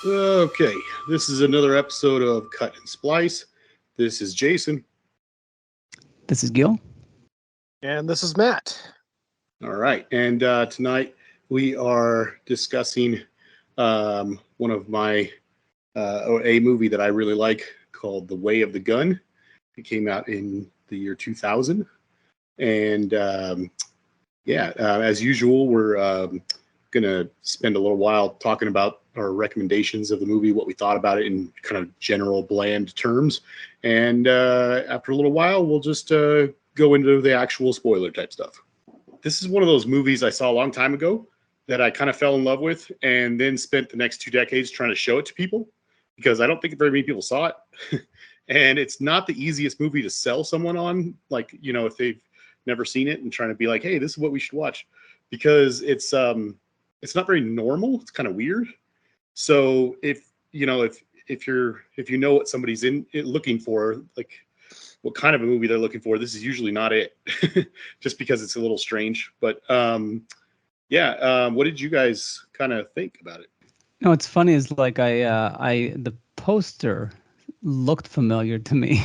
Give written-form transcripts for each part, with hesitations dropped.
Okay, this is another episode of Cut and Splice. This is Jason. This is Gil. And this is Matt. All right, and tonight we are discussing one of my or a movie that I really like called The Way of the Gun. It came out in the year 2000, and as usual, we're gonna spend a little while talking about our recommendations of the movie, what we thought about it in kind of general bland terms, and after a little while, we'll just go into the actual spoiler type stuff. This is one of those movies I saw a long time ago that I kind of fell in love with, and then spent the next 2 decades trying to show it to people because I don't think very many people saw it. And it's not the easiest movie to sell someone on, like, you know, if they've never seen it and trying to be like, hey, this is what we should watch, because it's not very normal. It's kind of weird. So if you know what somebody's looking for, like what kind of a movie they're looking for, this is usually not it. Just because it's a little strange. But what did you guys kind of think about it? No, what's funny is like the poster looked familiar to me,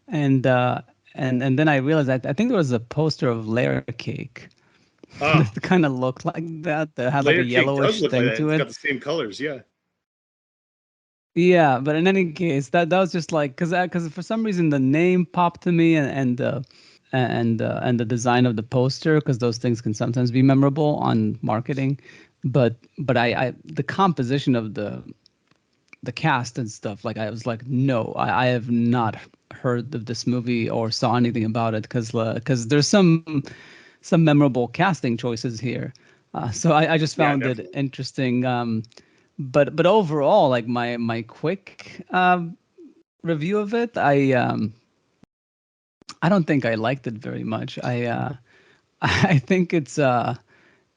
and then I realized I think there was a poster of Layer Cake. That kind of looked like that. That had like a yellowish thing to it. It's got the same colors, yeah. Yeah, but in any case, that was just like because for some reason the name popped to me and the design of the poster, because those things can sometimes be memorable on marketing, but I the composition of the cast and stuff, like I was like, no, I have not heard of this movie or saw anything about it, because there's some memorable casting choices here. So I just found it interesting. But overall, like my quick review of it, I don't think I liked it very much. I think it's kind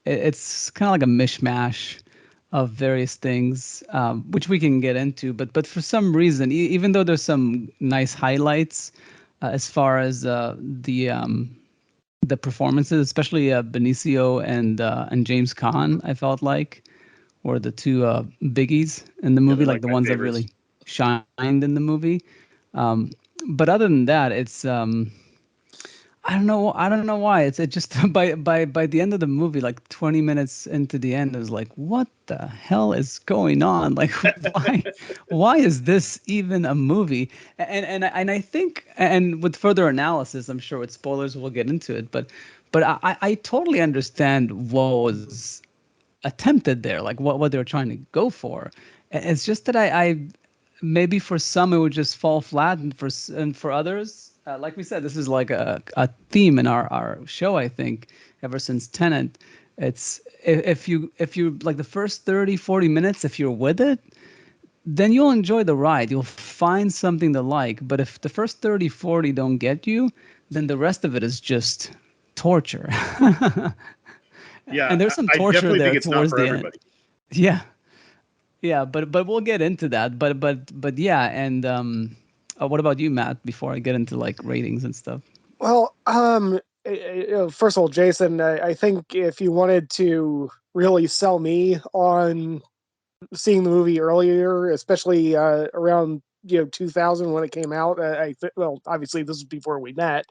of like a mishmash of various things, which we can get into. But for some reason, even though there's some nice highlights as far as the performances, especially Benicio and James Caan, I felt like were the two biggies in the movie, like the ones that really shined in the movie. But other than that, it's I don't know why. It just by the end of the movie, like 20 minutes into the end, it was like, what the hell is going on? Like, why is this even a movie? And I think, and with further analysis, I'm sure with spoilers we'll get into it, but I totally understand what was attempted there, like what they were trying to go for. It's just that I maybe for some it would just fall flat, and for others, like we said, this is like a theme in our show, I think, ever since Tenet. It's if you like the first 30-40 minutes, if you're with it, then you'll enjoy the ride. You'll find something to like. But if the first 30-40 don't get you, then the rest of it is just torture. Yeah, and there's some torture there towards the end. Yeah, but we'll get into that. But yeah, and what about you, Matt? Before I get into like ratings and stuff. Well, first of all, Jason, I think if you wanted to really sell me on seeing the movie earlier, especially around 2000 when it came out, well, obviously this was before we met.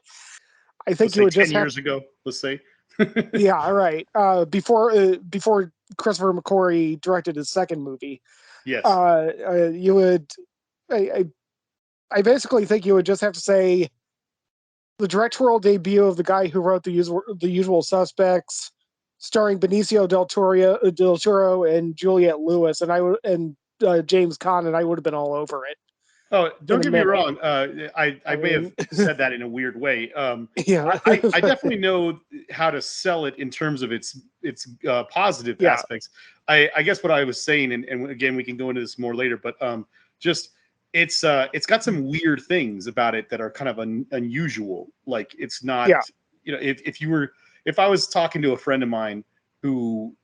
I think you would just 10 years ago, let's say. Yeah, all right. Before Christopher McQuarrie directed his second movie. Yes. You would. I basically think you would just have to say the directorial debut of the guy who wrote The Usual Suspects, starring Benicio del Toro and Juliette Lewis, and James Caan, and I would have been all over it. Oh, don't get me wrong. I may have said that in a weird way. Yeah, I definitely know how to sell it in terms of its positive aspects. I guess what I was saying, and again, we can go into this more later, but just it's got some weird things about it that are kind of unusual. Like it's not, if I was talking to a friend of mine who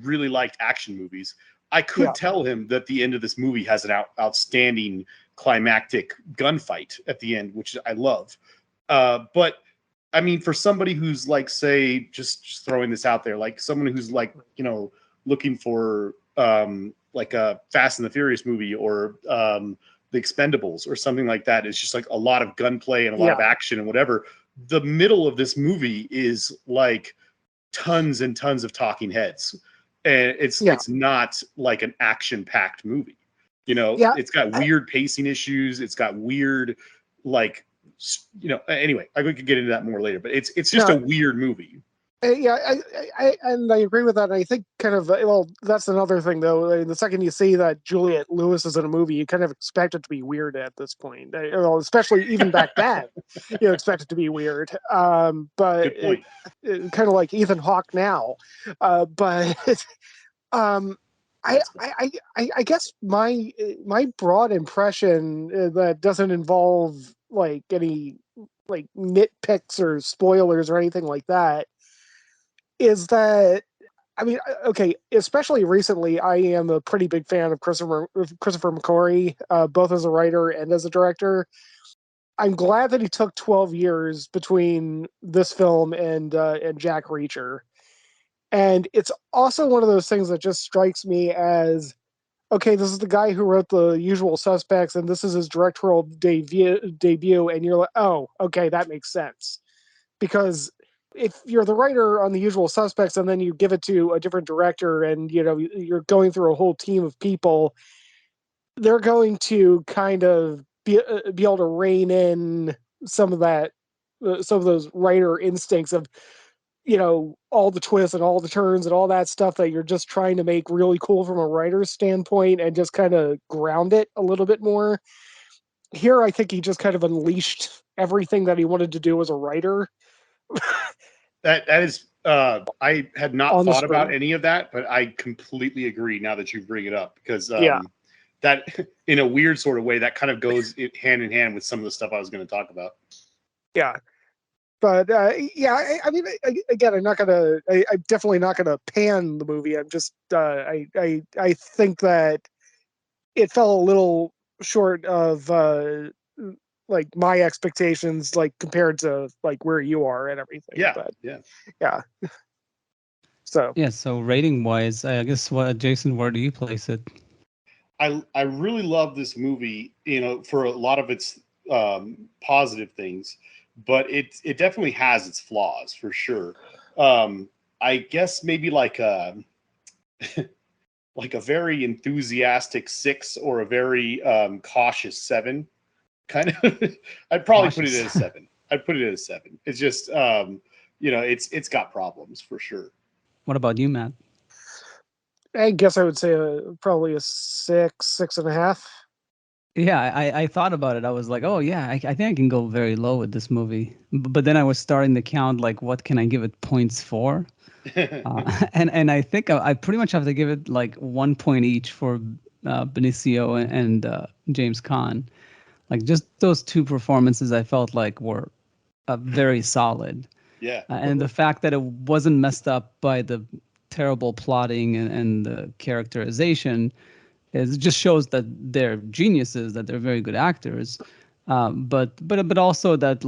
really liked action movies, I could tell him that the end of this movie has an outstanding climactic gunfight at the end, which I love. But I mean, for somebody who's like, say, just throwing this out there, like someone who's like, looking for a Fast and the Furious movie or the Expendables or something like that. It's just like a lot of gunplay and a lot of action and whatever. The middle of this movie is like tons and tons of talking heads, and it's not like an action-packed movie. It's got weird pacing issues. It's got weird, like, anyway, I could get into that more later, but it's just a weird movie. I agree with that. And I think kind of, that's another thing though. The second you see that Juliette Lewis is in a movie, you kind of expect it to be weird at this point. Especially even back then, you expect it to be weird. But kind of like Ethan Hawke now. But I guess my broad impression that doesn't involve like any like nitpicks or spoilers or anything like that is that, I mean, okay, especially recently, I am a pretty big fan of Christopher McQuarrie, both as a writer and as a director. I'm glad that he took 12 years between this film and Jack Reacher. And it's also one of those things that just strikes me as, okay, this is the guy who wrote The Usual Suspects, and this is his directorial debut, and you're like, oh, okay, that makes sense. Because if you're the writer on The Usual Suspects and then you give it to a different director and, you're going through a whole team of people, they're going to kind of be able to rein in some of that, some of those writer instincts of, all the twists and all the turns and all that stuff that you're just trying to make really cool from a writer's standpoint and just kind of ground it a little bit more. Here, I think he just kind of unleashed everything that he wanted to do as a writer. That is, I had not thought about any of that, but I completely agree now that you bring it up, because that, in a weird sort of way, that kind of goes hand in hand with some of the stuff I was going to talk about. Yeah. But I mean, again, I'm definitely not gonna pan the movie. I'm just, I think that it fell a little short of like my expectations, like compared to like where you are and everything. Yeah. So rating wise, I guess, Jason, where do you place it? I really love this movie, for a lot of its positive things, but it definitely has its flaws for sure. I guess maybe like a like a very enthusiastic 6 or a very cautious 7, kind of. I'd probably put it at a 7. I'd put it at a 7. It's just it's got problems for sure. What about you, Matt? I guess I would say probably a 6.5. Yeah, I thought about it. I was like, oh yeah, I think I can go very low with this movie. But then I was starting to count, like, what can I give it points for? And I think I pretty much have to give it like 1 point each for Benicio and James Caan. Like, just those two performances I felt like were very solid. Yeah. And the fact that it wasn't messed up by the terrible plotting and the characterization it just shows that they're geniuses, that they're very good actors, but also that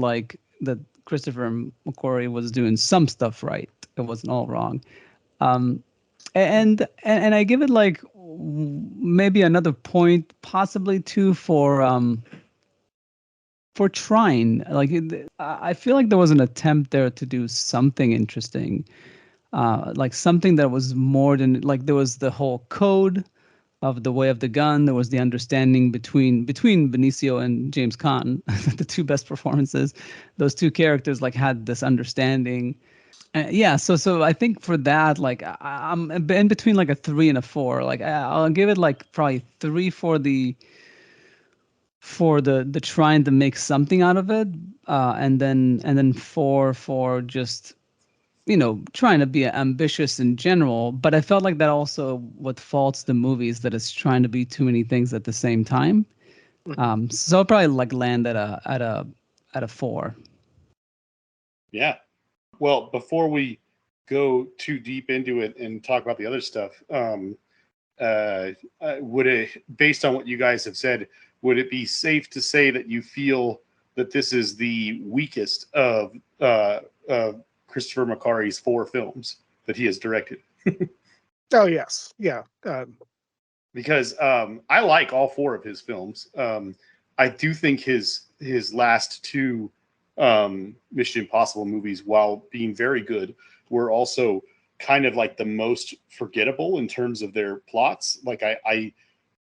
that Christopher McQuarrie was doing some stuff right. It wasn't all wrong, and I give it like maybe another point, possibly 2 for trying. Like I feel like there was an attempt there to do something interesting, like something that was more than like there was the whole code of The Way of the Gun. There was the understanding between Benicio and James Caan, the two best performances. Those two characters like had this understanding. So I think for that, like I'm in between like a 3 and a 4. Like I'll give it like probably 3 for the trying to make something out of it, and then 4 for just trying to be ambitious in general. But I felt like that also what faults the movie is that it's trying to be too many things at the same time. So I'll probably like land at a 4. Yeah. Well, before we go too deep into it and talk about the other stuff, would it, based on what you guys have said, would it be safe to say that you feel that this is the weakest of Christopher McQuarrie's 4 films that he has directed? Oh yes, yeah. because I like all four of his films. I do think his last two Mission Impossible movies, while being very good, were also kind of like the most forgettable in terms of their plots. Like they're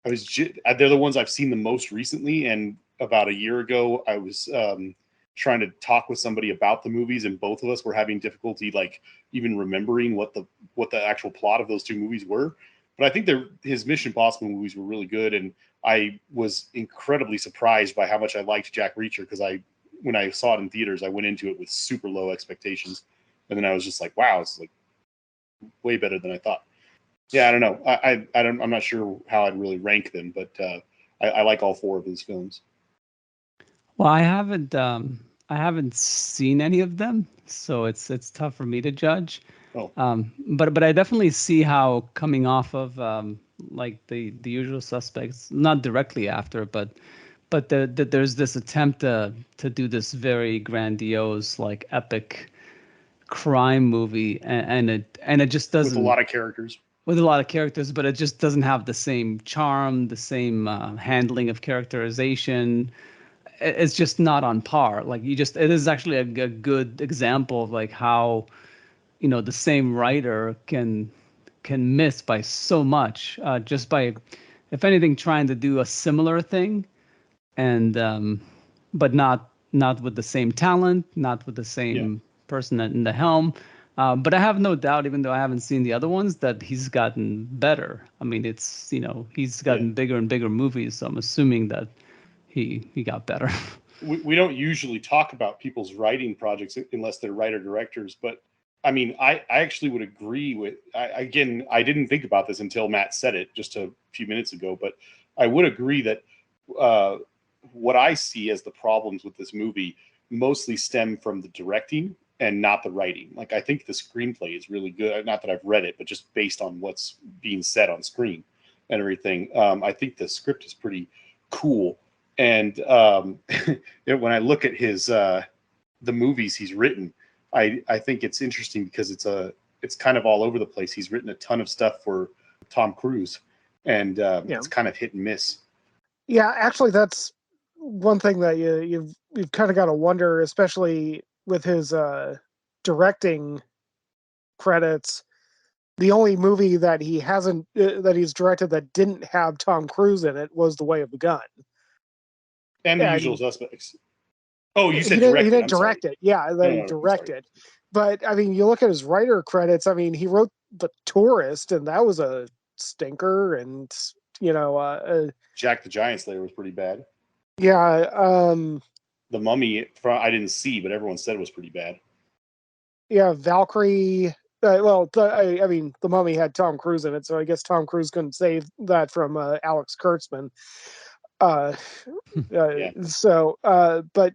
the ones I've seen the most recently, and about a year ago, I was trying to talk with somebody about the movies, and both of us were having difficulty like even remembering what the actual plot of those two movies were. But I think his Mission Impossible movies were really good, and I was incredibly surprised by how much I liked Jack Reacher, because when I saw it in theaters, I went into it with super low expectations, and then I was just like, wow, it's like way better than I thought. Yeah, I don't know. I'm not sure how I'd really rank them, but I like all four of his films. Well, I haven't seen any of them, so it's tough for me to judge. Oh. But I definitely see how coming off of like the Usual Suspects, not directly after, but there's this attempt to do this very grandiose, like epic crime movie, and it just doesn't, with a lot of characters. With a lot of characters, but it just doesn't have the same charm, the same handling of characterization. It's just not on par. Like it is actually a good example of like how, the same writer can miss by so much, just by, if anything, trying to do a similar thing, and but not with the same talent, not with the same person in the helm. But I have no doubt, even though I haven't seen the other ones, that he's gotten better. I mean, it's, he's gotten bigger and bigger movies, so I'm assuming that he got better. We don't usually talk about people's writing projects unless they're writer-directors, but I mean, I actually would agree with, I didn't think about this until Matt said it just a few minutes ago, but I would agree that what I see as the problems with this movie mostly stem from the directing and not the writing. Like, I think the screenplay is really good. Not that I've read it, but just based on what's being said on screen and everything. I think the script is pretty cool. And when I look at the movies he's written, I think it's interesting because it's kind of all over the place. He's written a ton of stuff for Tom Cruise, and it's kind of hit and miss. Yeah, actually, that's one thing that you've kind of got to wonder, especially with his directing credits. The only movie that he hasn't that he's directed that didn't have Tom Cruise in it was The Way of the Gun. And The Usual Suspects. Oh, you said directed. He didn't direct it. Yeah, he directed. But, I mean, you look at his writer credits, I mean, he wrote The Tourist, and that was a stinker, and, Jack the Giant Slayer was pretty bad. Yeah. The Mummy, I didn't see, but everyone said it was pretty bad. Yeah, Valkyrie. I mean, The Mummy had Tom Cruise in it, so I guess Tom Cruise couldn't save that from Alex Kurtzman. So, but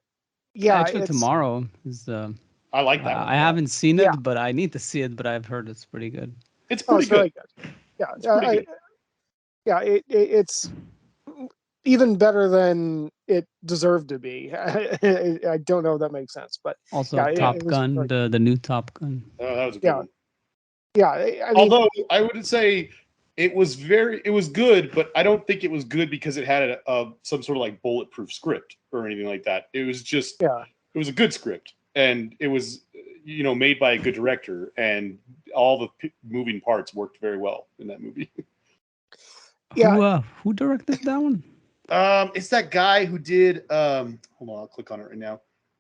yeah, Edge of Tomorrow is. I like that. I haven't seen it, but I need to see it. But I've heard it's pretty good. It's pretty good. Really good. Yeah, it's even better than it deserved to be. I don't know if that makes sense, but also Top Gun, the new Top Gun. Oh, that was a good one. Yeah, I mean, although I would say it was good, but I don't think it was good because it had some sort of like bulletproof script or anything like that. It was just it was a good script, and it was made by a good director, and all the moving parts worked very well in that movie. Yeah. Who directed that one? It's that guy who did. Hold on, I'll click on it right now.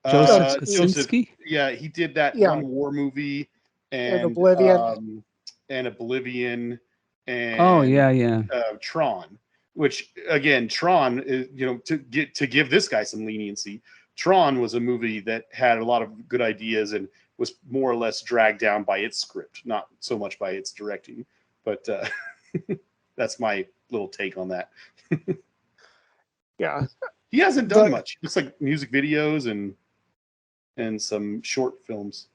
Joseph Kosinski? Yeah, he did that one war movie and Oblivion. And Tron, which again, Tron is, to give this guy some leniency. Tron was a movie that had a lot of good ideas and was more or less dragged down by its script, not so much by its directing. But that's my little take on that. Yeah, he hasn't done much. It's like music videos and some short films.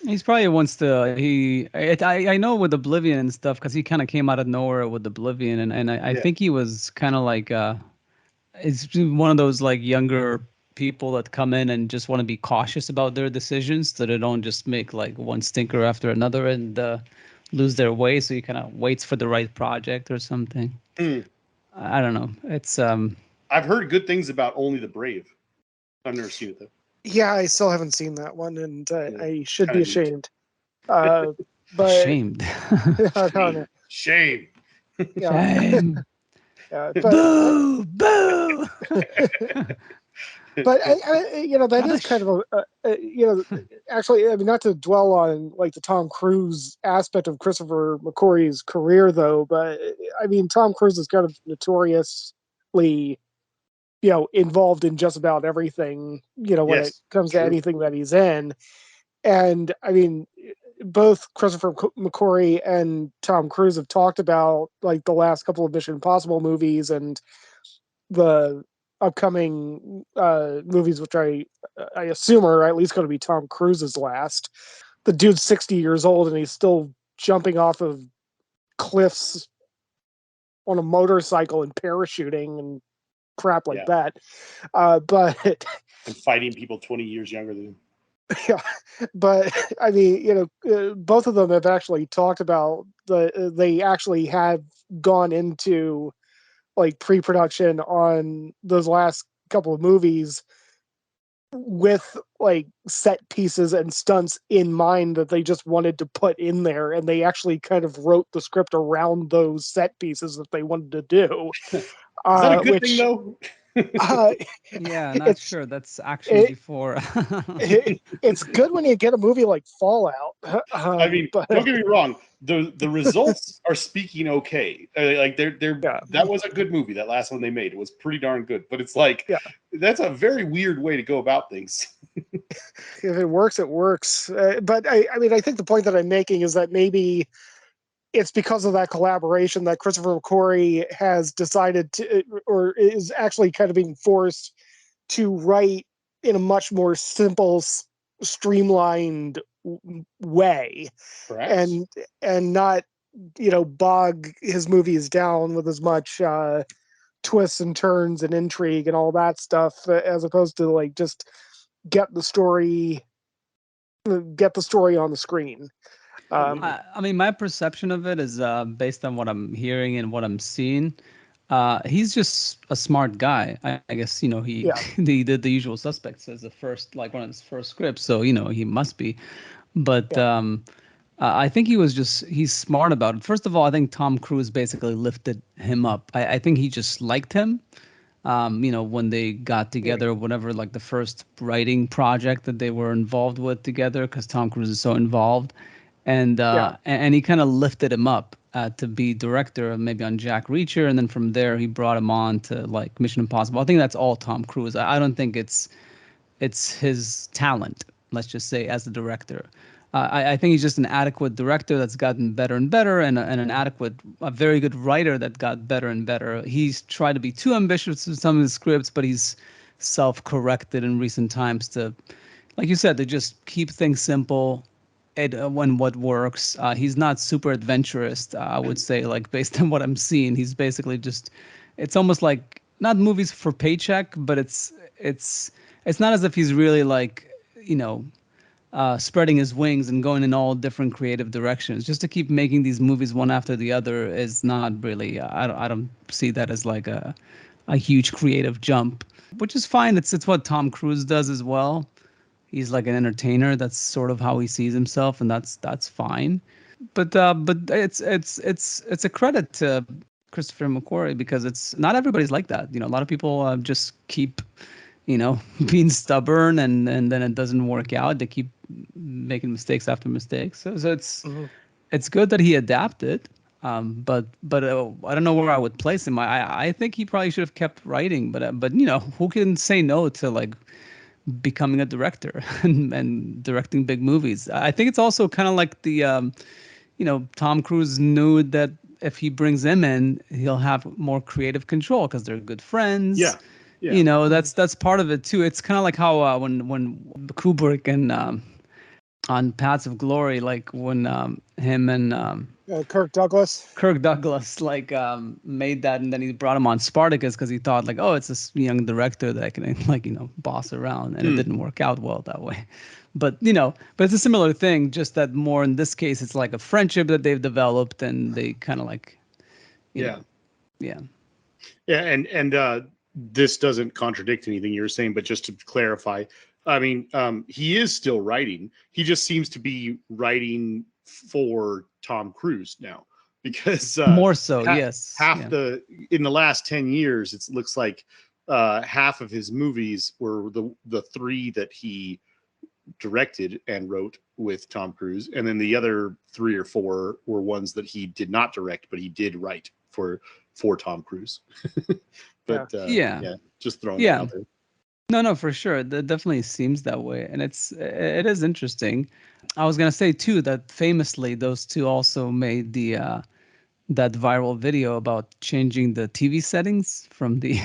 He's probably wants to. I know with Oblivion and stuff, because he kind of came out of nowhere with Oblivion, and I think he was kind of like it's one of those like younger people that come in and just want to be cautious about their decisions, so they don't just make like one stinker after another. And lose their way, so he kind of waits for the right project or something. Mm. I don't know. It's I've heard good things about Only the Brave. I've never seen it though. Yeah, I still haven't seen that one, and I should be ashamed. But ashamed. no. Shame. Yeah. Shame. But Boo! Boo! but that is kind of actually, I mean, not to dwell on like the Tom Cruise aspect of Christopher McQuarrie's career though, but I mean, Tom Cruise is kind of notoriously involved in just about everything, when it comes to anything that he's in. And I mean, both Christopher McQuarrie and Tom Cruise have talked about like the last couple of Mission Impossible movies and the upcoming movies, which I assume are at least going to be Tom Cruise's last. The dude's 60 years old and he's still jumping off of cliffs on a motorcycle and parachuting and crap like that. But and fighting people 20 years younger than him. Yeah, but I mean, both of them have actually talked about they actually have gone into like pre-production on those last couple of movies with like set pieces and stunts in mind that they just wanted to put in there, and they actually kind of wrote the script around those set pieces that they wanted to do. Is that a good thing though? Yeah, not sure. That's actually before. It's good when you get a movie like Fallout. I mean, don't get me wrong. The results are speaking okay. Like that was a good movie. That last one they made, it was pretty darn good. But it's like that's a very weird way to go about things. If it works, it works. But I mean, I think the point that I'm making is that maybe it's because of that collaboration that Christopher McQuarrie has decided to, or is actually kind of being forced to write in a much more simple, streamlined way. Perhaps. and not bog his movies down with as much twists and turns and intrigue and all that stuff, as opposed to like just get the story on the screen. I mean, my perception of it is based on what I'm hearing and what I'm seeing. He's just a smart guy. I guess he he did The Usual Suspects as the first, like one of his first scripts, so he must be. But I think he's smart about it. First of all, I think Tom Cruise basically lifted him up. I think he just liked him. When they got together, whatever, like the first writing project that they were involved with together, because Tom Cruise is so involved. And he kind of lifted him up to be director, maybe on Jack Reacher, and then from there he brought him on to like Mission Impossible. I think that's all Tom Cruise. I don't think it's his talent, let's just say, as a director. I think he's just an adequate director that's gotten better and better, and a very good writer that got better and better. He's tried to be too ambitious with some of his scripts, but he's self-corrected in recent times to, like you said, to just keep things simple. When what works. He's not super adventurous, I would say, like based on what I'm seeing. He's basically just, it's almost like not movies for paycheck, but it's not as if he's really like, spreading his wings and going in all different creative directions. Just to keep making these movies one after the other is not really, I don't see that as like a huge creative jump, which is fine. It's what Tom Cruise does as well. He's like an entertainer. That's sort of how he sees himself, and that's fine. But it's a credit to Christopher McQuarrie, because it's not everybody's like that. A lot of people just keep, being stubborn, and then it doesn't work out. They keep making mistakes after mistakes. So it's good that he adapted. But I don't know where I would place him. I think he probably should have kept writing. But who can say no to like becoming a director and directing big movies? I think it's also kind of like the Tom Cruise knew that if he brings him in, he'll have more creative control because they're good friends. That's part of it too. It's kind of like how when Kubrick and on Paths of Glory, like when him and Kirk Douglas like made that, and then he brought him on Spartacus because he thought like, oh, it's this young director that I can like boss around, and it didn't work out well that way. but but it's a similar thing, just that more in this case, it's like a friendship that they've developed, and they kind of like, yeah. Yeah. Yeah. And this doesn't contradict anything you're saying, but just to clarify, I mean, he is still writing. He just seems to be writing for Tom Cruise now, because more so, yes. In the last 10 years, it looks like half of his movies were the 3 that he directed and wrote with Tom Cruise, and then the other 3 or 4 were ones that he did not direct, but he did write for Tom Cruise. But just throwing that out there. No, for sure. That definitely seems that way, and it is interesting. I was gonna say too that famously those two also made the that viral video about changing the TV settings from the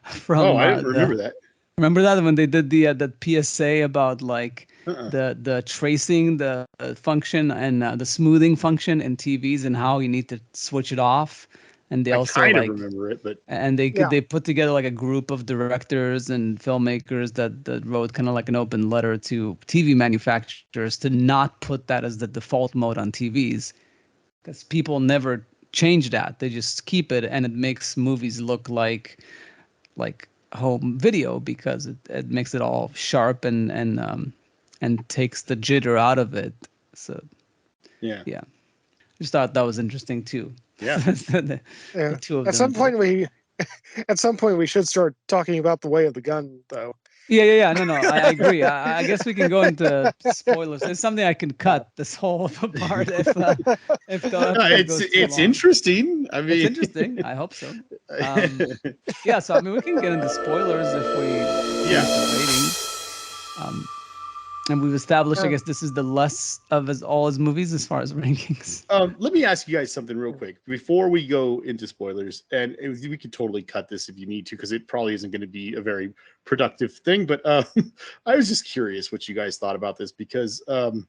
from. I didn't remember that. Remember that when they did the PSA about like the tracing, the function, and the smoothing function in TVs, and how you need to switch it off. And they also kind of remember it, but they put together like a group of directors and filmmakers that wrote kind of like an open letter to TV manufacturers to not put that as the default mode on TVs, because people never change that. They just keep it, and it makes movies look like home video, because it makes it all sharp and takes the jitter out of it. So yeah, I just thought that was interesting too. Yeah. the two of at them. At some point we should start talking about The Way of the Gun, though. Yeah. No, I agree. I guess we can go into spoilers. It's something I can cut this whole part if the it's interesting. I mean, it's interesting. I hope so. So I mean, we can get into spoilers if we rating. And we've established, I guess, this is the less of all his movies as far as rankings. Let me ask you guys something real quick before we go into spoilers, and we could totally cut this if you need to, because it probably isn't going to be a very productive thing. But I was just curious what you guys thought about this, because I'm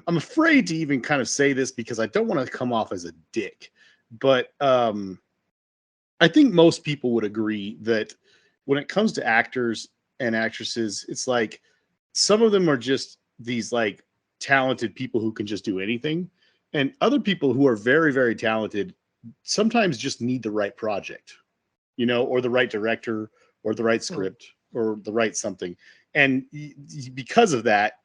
afraid to even kind of say this because I don't want to come off as a dick. But I think most people would agree that when it comes to actors and actresses, it's like some of them are just these like talented people who can just do anything, and other people who are very, very talented sometimes just need the right project, or the right director, or the right script, or the right something. And because of that,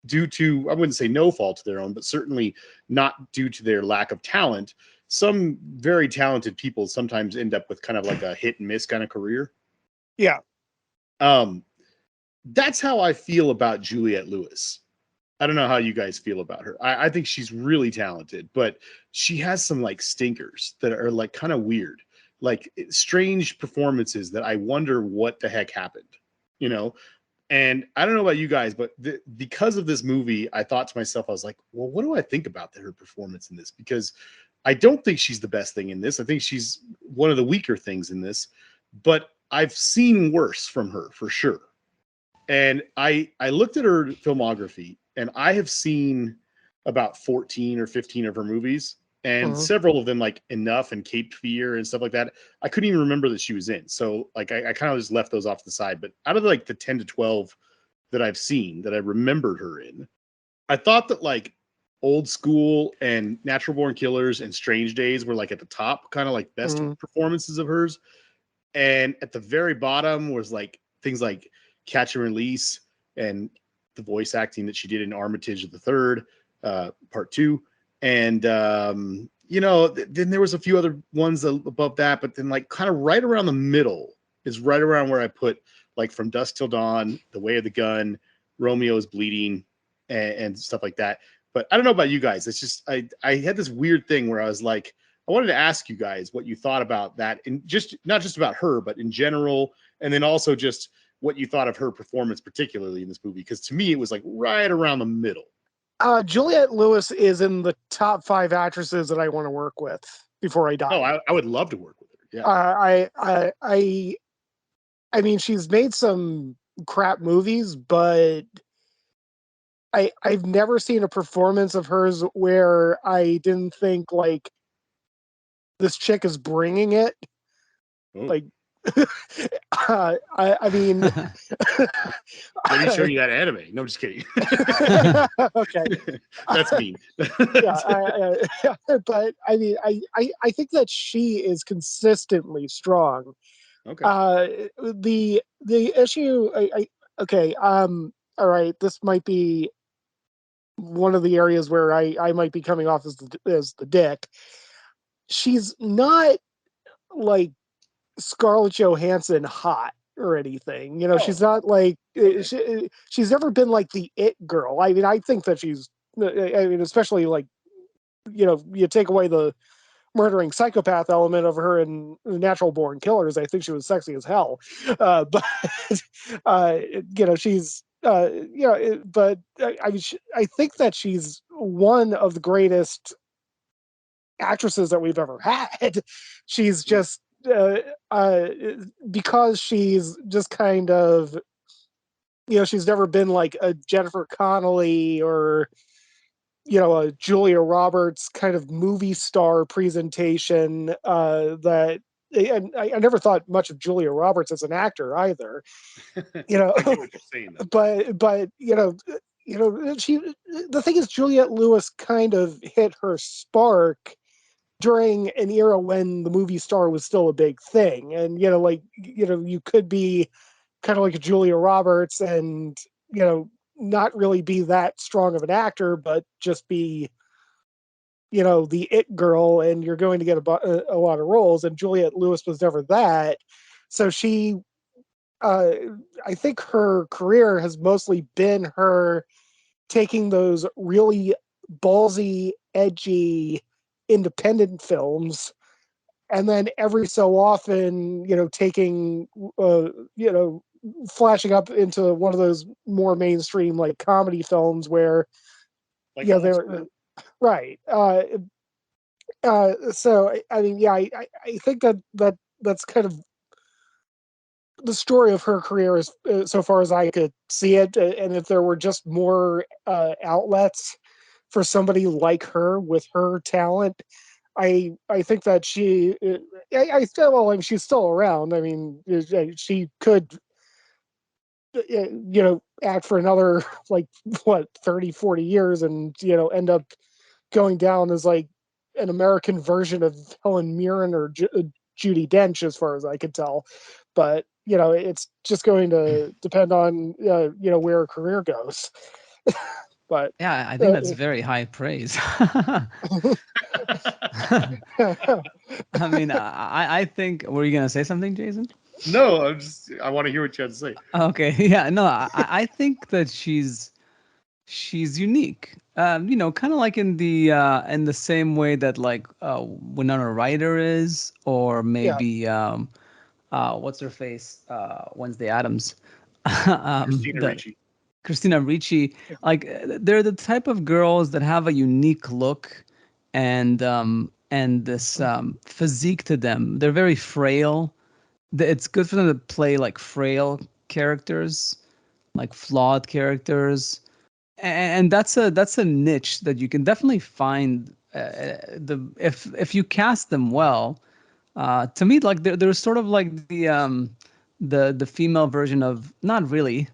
due to, I wouldn't say no fault of their own, but certainly not due to their lack of talent, some very talented people sometimes end up with kind of like a hit and miss kind of career. Yeah. That's how I feel about Juliette Lewis. I don't know how you guys feel about her. I think she's really talented, but she has some like stinkers that are like kind of weird, like strange performances that I wonder what the heck happened, And I don't know about you guys, but because of this movie, I thought to myself, I was like, well, what do I think about her performance in this? Because I don't think she's the best thing in this. I think she's one of the weaker things in this, but I've seen worse from her for sure. And I looked at her filmography, and I have seen about 14 or 15 of her movies, and several of them, like Enough and Cape Fear and stuff like that, I couldn't even remember that she was in. So like I kind of just left those off the side. But out of like the 10 to 12 that I've seen that I remembered her in, I thought that like Old School and Natural Born Killers and Strange Days were like at the top, kind of like best performances of hers. And at the very bottom was like things like Catch and Release and the voice acting that she did in Armitage of the Third, Part 2. And, then there was a few other ones above that, but then like kind of right around the middle is right around where I put like From Dusk Till Dawn, The Way of the Gun, Romeo's Bleeding, and stuff like that. But I don't know about you guys. It's just, I had this weird thing where I was like, I wanted to ask you guys what you thought about that, and just not just about her, but in general. And then also just what you thought of her performance, particularly in this movie, because to me it was like right around the middle. Juliette Lewis is in the top 5 actresses that I want to work with before I die. Oh, I would love to work with her. Yeah. I mean, she's made some crap movies, but I've never seen a performance of hers where I didn't think like this chick is bringing it. I mean, let me show you that anime. No, I'm just kidding. Okay, That's mean. but I mean, I think that she is consistently strong. Okay. The issue, okay, all right, this might be one of the areas where I might be coming off as the dick. She's not like Scarlett Johansson hot or anything. You know, she's not like she's never been like the it girl. I mean, I think that she's. I mean, especially like, you know, you take away the murdering psychopath element of her in Natural Born Killers. I think she was sexy as hell. But you know, she's. You know, but I mean, I think that she's one of the greatest actresses that we've ever had. She's just because she's just kind of, you know, she's never been like a Jennifer Connelly or, you know, a Julia Roberts kind of movie star presentation. That and I never thought much of Julia Roberts as an actor either. You know, I get what you're saying, but you know, she. The thing is, Juliette Lewis kind of hit her spark during an era when the movie star was still a big thing. And, you know, like, you know, you could be kind of like a Julia Roberts and, you know, not really be that strong of an actor, but just be, you know, the it girl, and you're going to get a lot of roles. And Juliette Lewis was never that. So she, I think her career has mostly been her taking those really ballsy, edgy, independent films, and then every so often, you know, taking, you know, flashing up into one of those more mainstream like comedy films where, like, yeah, they're right. So I mean, yeah, I think that's kind of the story of her career is, so far as I could see it. And if there were just more outlets for somebody like her with her talent, I think that she, I still, well, I mean, she's still around. I mean, she could, you know, act for another like what 30, 40 years, and, you know, end up going down as like an American version of Helen Mirren or Judi Dench, as far as I could tell. But, you know, it's just going to depend on, you know, where her career goes. But yeah, I think that's very high praise. I mean, I think. Were you gonna say something, Jason? No, I want to hear what you have to say. Okay, yeah, no, I think that she's unique. You know, kind of like in the same way that like Winona Ryder is, or maybe what's her face, Wednesday Addams, Christina Ricci. Christina Ricci. Like they're the type of girls that have a unique look and this physique to them. They're very frail. It's good for them to play like frail characters, like flawed characters, and that's a niche that you can definitely find. If you cast them well, to me, like they're sort of like the female version of, not really,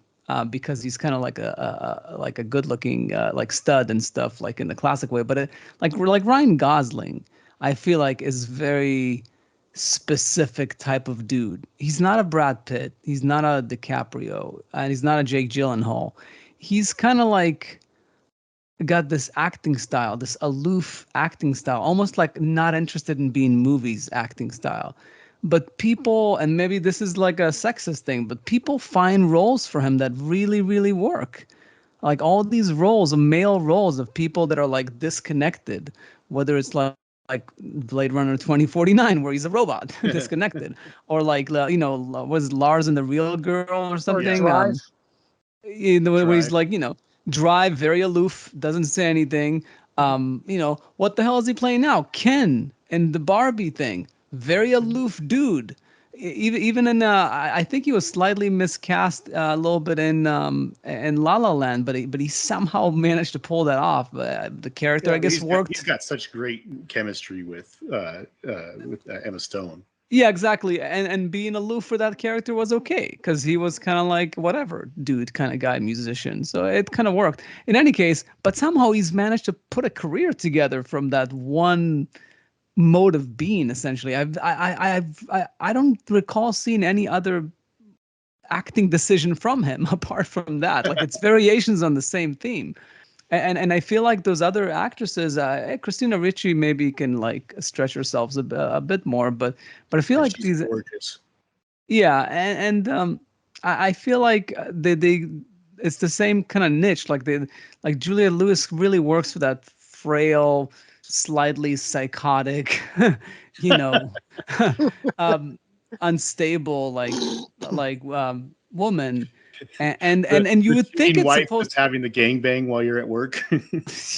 because he's kind of like a good looking like stud and stuff, like in the classic way, but like Ryan Gosling, I feel like is very specific type of dude. He's not a Brad Pitt, he's not a DiCaprio, and he's not a Jake Gyllenhaal. He's kind of like got this acting style, this aloof acting style, almost like not interested in being movies acting style. But people, and maybe this is like a sexist thing, but people find roles for him that really, really work. Like all these roles, male roles of people that are like disconnected, whether it's like Blade Runner 2049, where he's a robot, disconnected, or like, you know, was Lars and the Real Girl or something? Drive. You know, where he's like, you know, Drive, very aloof, doesn't say anything. You know, what the hell is he playing now? Ken in the Barbie thing, very aloof dude. Even in, I think he was slightly miscast a little bit in La La Land, but he somehow managed to pull that off. The character, I guess, worked. He's got such great chemistry with Emma Stone. Yeah, exactly. And being aloof for that character was okay because he was kind of like whatever dude kind of guy, musician. So it kind of worked. In any case, but somehow he's managed to put a career together from that one mode of being. Essentially, I don't recall seeing any other acting decision from him apart from that. Like it's variations on the same theme. And I feel like those other actresses, Christina Ricci maybe can like stretch herself a bit more, but I feel And like she's these, gorgeous. yeah, and I feel like they it's the same kind of niche. Like Juliette Lewis really works for that frail, slightly psychotic, you know, um, unstable woman. And you The would think cheating it's wife supposed that's having the gangbang while you're at work.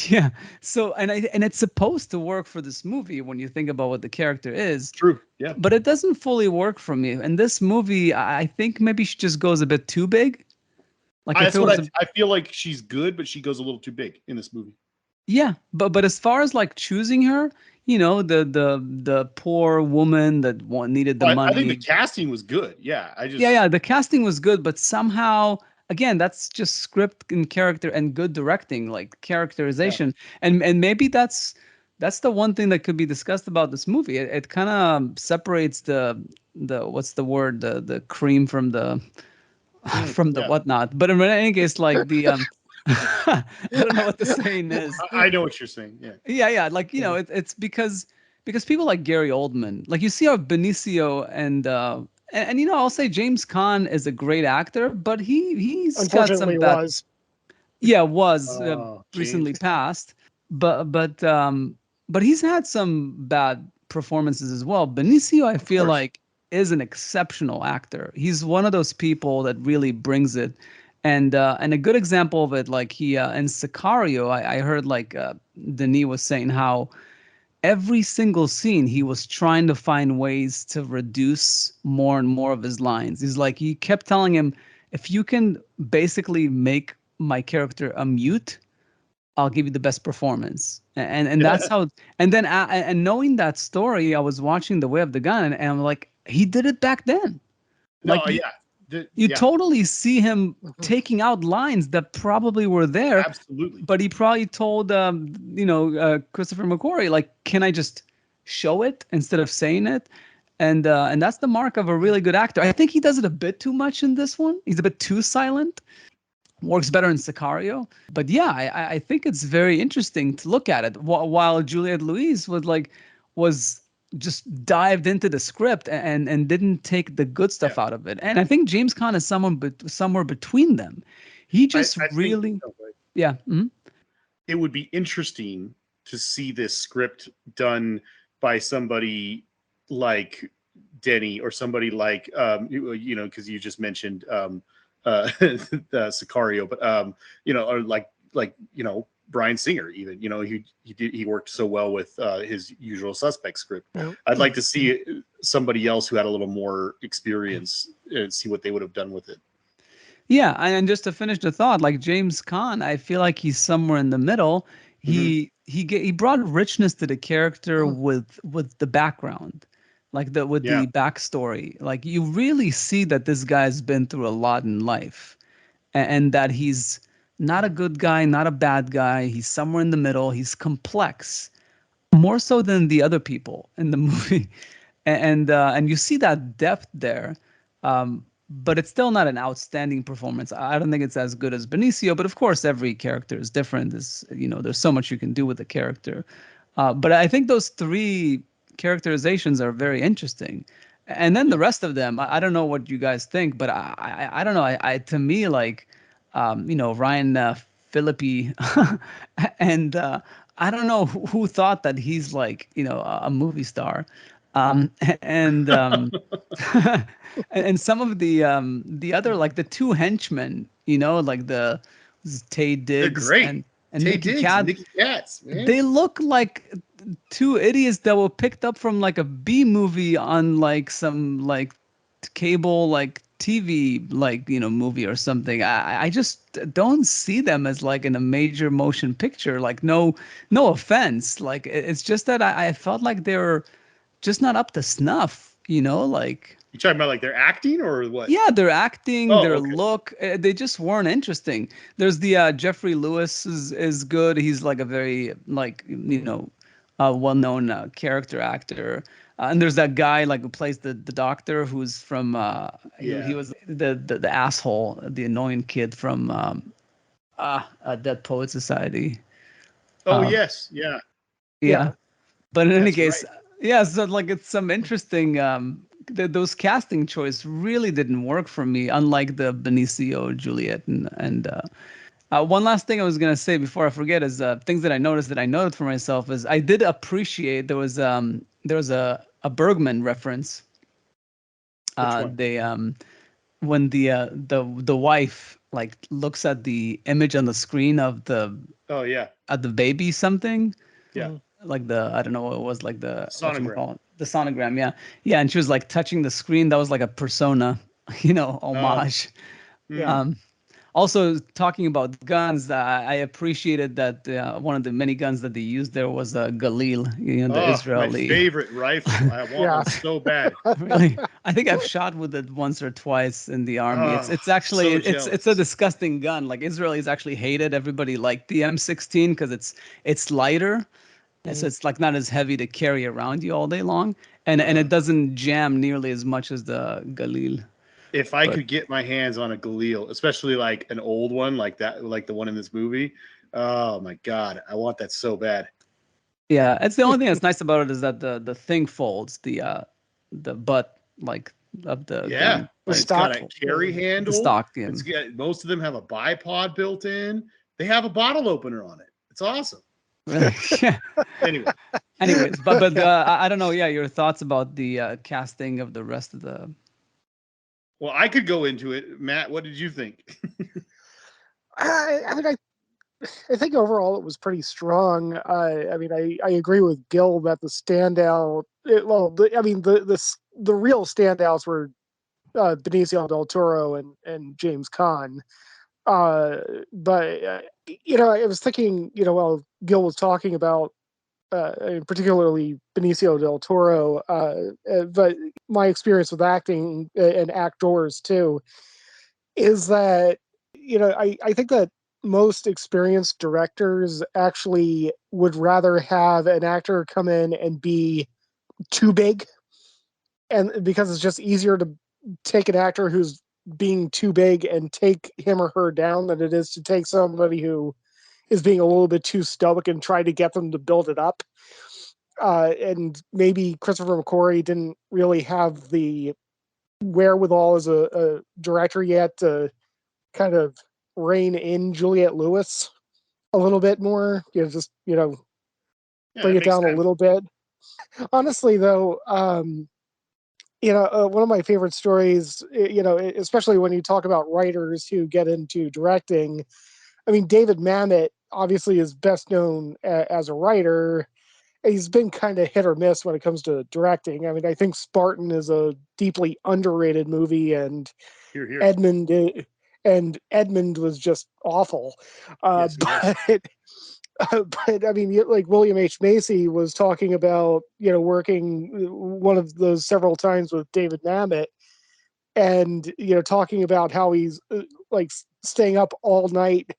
yeah. So and it's supposed to work for this movie when you think about what the character is, True. Yeah. but it doesn't fully work for me. And this movie, I think maybe she just goes a bit too big. Like if That's it what was I feel like she's good, but she goes a little too big in this movie. yeah, but as far as like choosing her, the poor woman that needed the I think the money. casting was good. Yeah. Yeah, the casting was good, but somehow again, that's just script and character and good directing, like Yeah. characterization. And maybe that's the one thing that could be discussed about this movie. It kind of separates the what's the word, the cream from the from the Yeah. whatnot. But in any case, like the I don't know what the saying is. I know what you're saying. Yeah. Yeah, like it's because people like Gary Oldman, like you see how Benicio and I'll say James Caan is a great actor, but he's got some Unfortunately, bad. was. Yeah, was James. recently passed, but he's had some bad performances as well. Benicio, I feel course. like, is an exceptional actor. He's one of those people that really brings it. And a good example of it, like he in Sicario, I heard like Denis was saying how every single scene he was trying to find ways to reduce more and more of his lines. He's like he kept telling him, if you can basically make my character a mute, I'll give you the best performance. And that's how. And then and knowing that story, I was watching The Way of the Gun, and I'm like, he did it back then. No, Like yeah. you Yeah, totally see him taking out lines that probably were there, absolutely. but he probably told Christopher McQuarrie, like, can I just show it instead of saying it? And that's the mark of a really good actor. I think he does it a bit too much in this one. He's a bit too silent. Works better in Sicario. But yeah, I think it's very interesting to look at it. While Juliette Lewis was just dived into the script and didn't take the good stuff out of it. And I think James Caan is somewhere between them. He just I really, think, yeah. it would be interesting to see this script done by somebody like Denny or somebody like because you just mentioned the Sicario, but or like Bryan Singer, even he worked so well with his Usual Suspect script. I'd like to see somebody else who had a little more experience and see what they would have done with it. Yeah, and just to finish the thought, like James Caan, I feel like he's somewhere in the middle. He brought richness to the character with the background, like the backstory. Like you really see that this guy's been through a lot in life, and that he's not a good guy, not a bad guy. He's somewhere in the middle. He's complex, more so than the other people in the movie, and you see that depth there. But it's still not an outstanding performance. I don't think it's as good as Benicio, but of course every character is different. There's so much you can do with a character. But I think those three characterizations are very interesting. And then the rest of them, I don't know what you guys think, but I don't know. I to me, like, Ryan Phillippe and I don't know who thought that he's like, a movie star. And and some of the other, like the two henchmen, like the Tay They're Diggs great. and Tay Nicky Diggs, Cat. Nicky Katz, man. They look like two idiots that were picked up from like a B movie on like some like cable like TV like movie or something. I just don't see them as like in a major motion picture. Like no offense. Like it's just that I felt like they're just not up to snuff like. You talking about like their acting or what? Yeah, their acting, Oh, their okay. look, they just weren't interesting. There's the Jeffrey Lewis is good. He's like a very well-known character actor. And there's that guy like who plays the doctor who's from he was the asshole, the annoying kid from Dead Poet Society. Oh yes, yeah. Yeah. But in any That's case, right. yeah, so like it's some interesting those casting choice really didn't work for me, unlike the Benicio, Juliet, and one last thing I was gonna say before I forget is things that I noted for myself is I did appreciate there was a Bergman reference. Which one? They when the wife like looks at the image on the screen of the Oh yeah. at the baby something. Yeah. Like the I don't know what it was, like the Sonogram. whatchamacallit, the sonogram, yeah, and she was like touching the screen. That was like a Persona, homage. Yeah. Also talking about guns, I appreciated that one of the many guns that they used there was a Galil, the Oh, my Israeli. favorite rifle. I want one so bad. Really, I think I've shot with it once or twice in the army. Oh, It's actually so it's a jealous. disgusting gun. Like Israelis actually hated. Everybody liked the M16 because it's lighter. And so it's like not as heavy to carry around you all day long, and it doesn't jam nearly as much as the Galil. If I But could get my hands on a Galil, especially like an old one like that, like the one in this movie, oh my God, I want that so bad. yeah, it's the only thing that's nice about it is that the thing folds, the butt like of the Yeah, gun, The like it's got stock. a carry the handle. stock. It's got most of them have a bipod built in. They have a bottle opener on it. It's awesome. Really, yeah. Anyway, Anyways, but Yeah. I don't know. Yeah, your thoughts about the casting of the rest of the. well, I could go into it. Matt, what did you think? I mean, I think overall it was pretty strong. I mean, I agree with Gil that the standout. The real standouts were Benicio del Toro and James Caan. But I was thinking, while Gil was talking about, particularly Benicio del Toro, but my experience with acting and actors too is that I think that most experienced directors actually would rather have an actor come in and be too big, and because it's just easier to take an actor who's being too big and take him or her down than it is to take somebody who is being a little bit too stoic and try to get them to build it up. And maybe Christopher McQuarrie didn't really have the wherewithal as a director yet to kind of rein in Juliette Lewis a little bit more. Just Yeah, bring that it makes down a sense. little bit. Honestly, though, one of my favorite stories, especially when you talk about writers who get into directing. I mean, David Mamet obviously is best known as a writer. He's been kind of hit or miss when it comes to directing. I mean, I think Spartan is a deeply underrated movie, and Here, here. Edmund Edmund was just awful. Yes, it was. But but I mean, like William H. Macy was talking about, working one of those several times with David Mamet, and talking about how he's like staying up all night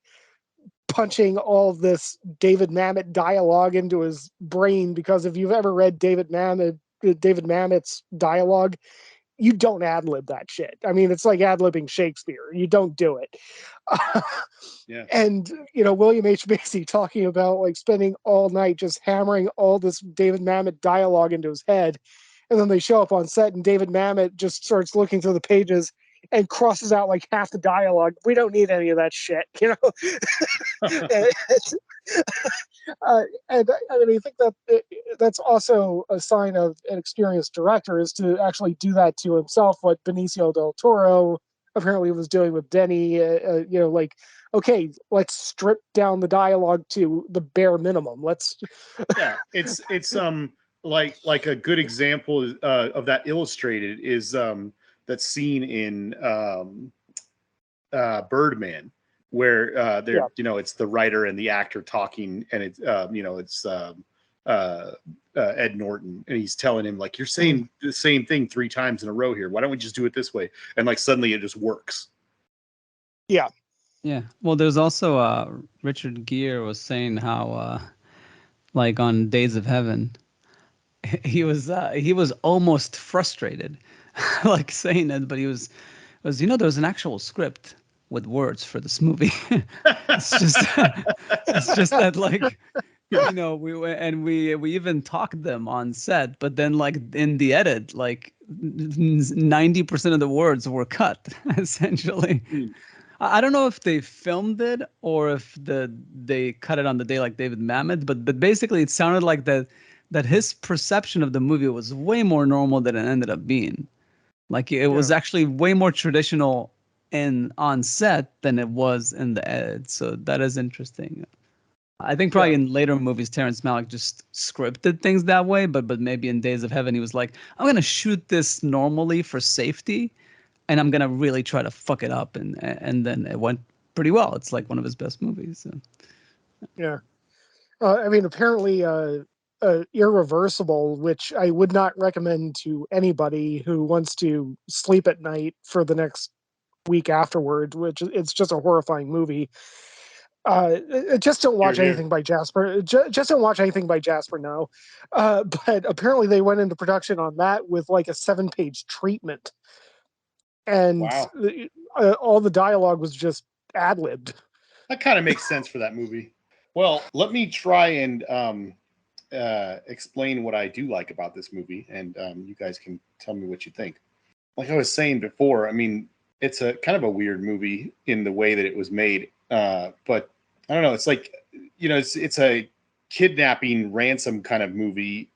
punching all this David Mamet dialogue into his brain, because if you've ever read David Mamet's dialogue, you don't ad lib that shit. I mean, it's like ad libbing Shakespeare. You don't do it. Yeah. And William H. Macy talking about like spending all night just hammering all this David Mamet dialogue into his head, and then they show up on set and David Mamet just starts looking through the pages and crosses out like half the dialogue. We don't need any of that shit, and, and I mean, I think that that's also a sign of an experienced director, is to actually do that to himself. What Benicio del Toro apparently was doing with Denny, like, okay, let's strip down the dialogue to the bare minimum. Yeah, it's like a good example of that illustrated is that scene in Birdman, where they're Yeah. it's the writer and the actor talking, and it's Ed Norton, and he's telling him like, you're saying the same thing 3 times in a row here. Why don't we just do it this way? And like suddenly it just works. Yeah. Yeah. Well, there's also Richard Gere was saying how like on Days of Heaven, he was almost frustrated, like saying it, but he was there was an actual script with words for this movie. It's just it's just that like we even talked them on set, but then like in the edit, like 90% of the words were cut essentially. I don't know if they filmed it or if they cut it on the day like David Mamet, but basically it sounded like that his perception of the movie was way more normal than it ended up being. Like it was actually way more traditional on set than it was in the edit. So that is interesting. I think probably in later movies, Terrence Malick just scripted things that way, but maybe in Days of Heaven, he was like, I'm gonna shoot this normally for safety, and I'm gonna really try to fuck it up, and then it went pretty well. It's like one of his best movies. So. Yeah, I mean, apparently, Irreversible, which I would not recommend to anybody who wants to sleep at night for the next week afterward. Which it's just a horrifying movie. Just don't watch anything by Jasper. Just don't watch anything by Jasper now. But apparently, they went into production on that with like a 7-page treatment, and all the dialogue was just ad-libbed. That kind of makes sense for that movie. Well, let me try and explain what I do like about this movie, and you guys can tell me what you think. Like I was saying before, I mean, it's a kind of a weird movie in the way that it was made, but I don't know. It's like, it's a kidnapping ransom kind of movie,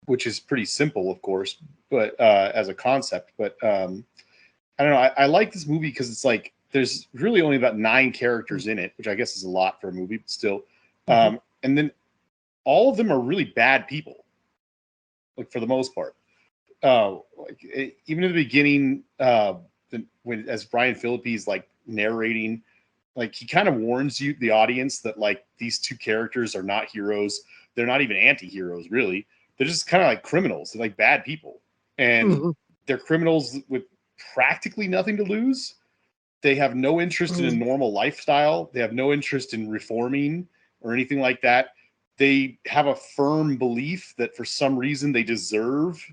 which is pretty simple, of course, but as a concept. But I don't know. I like this movie because it's like there's really only about 9 characters in it, which I guess is a lot for a movie, but still. And then all of them are really bad people, like for the most part. Even in the beginning, when as Brian Phillippe's like narrating, like he kind of warns you, the audience, that like these 2 characters are not heroes. They're not even anti-heroes, really. They're just kind of like criminals. They're like bad people, and they're criminals with practically nothing to lose. They have no interest in a normal lifestyle. They have no interest in reforming or anything like that. They have a firm belief that for some reason they deserve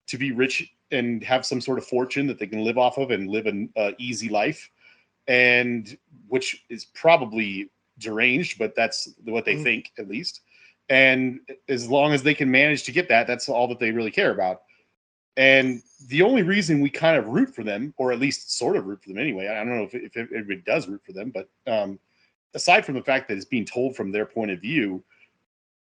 to be rich and have some sort of fortune that they can live off of and live an easy life, and which is probably deranged, but that's what they think, at least. And as long as they can manage to get that, that's all that they really care about. And the only reason we kind of root for them, or at least sort of root for them anyway, I don't know if it does root for them, but aside from the fact that it's being told from their point of view,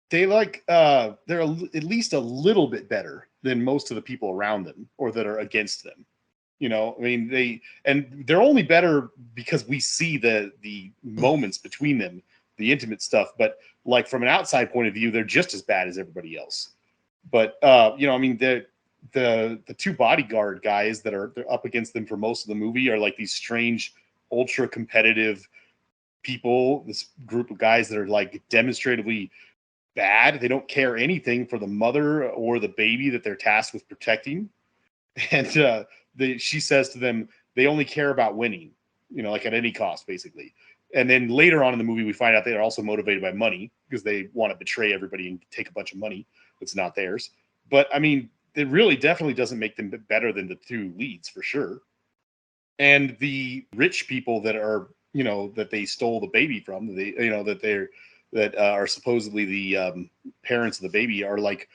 they they're at least a little bit better than most of the people around them or that are against them. I mean, they're only better because we see the moments between them, the intimate stuff. But like from an outside point of view, they're just as bad as everybody else. But I mean, the 2 bodyguard guys that are up against them for most of the movie are like these strange, ultra competitive people. This group of guys that are like demonstratively bad. They don't care anything for the mother or the baby that they're tasked with protecting. And she says to them, they only care about winning, like at any cost, basically. And then later on in the movie, we find out they are also motivated by money because they want to betray everybody and take a bunch of money that's not theirs. But I mean, it really definitely doesn't make them better than the 2 leads for sure. And the rich people that are, that they stole the baby from, that are supposedly the parents of the baby are like,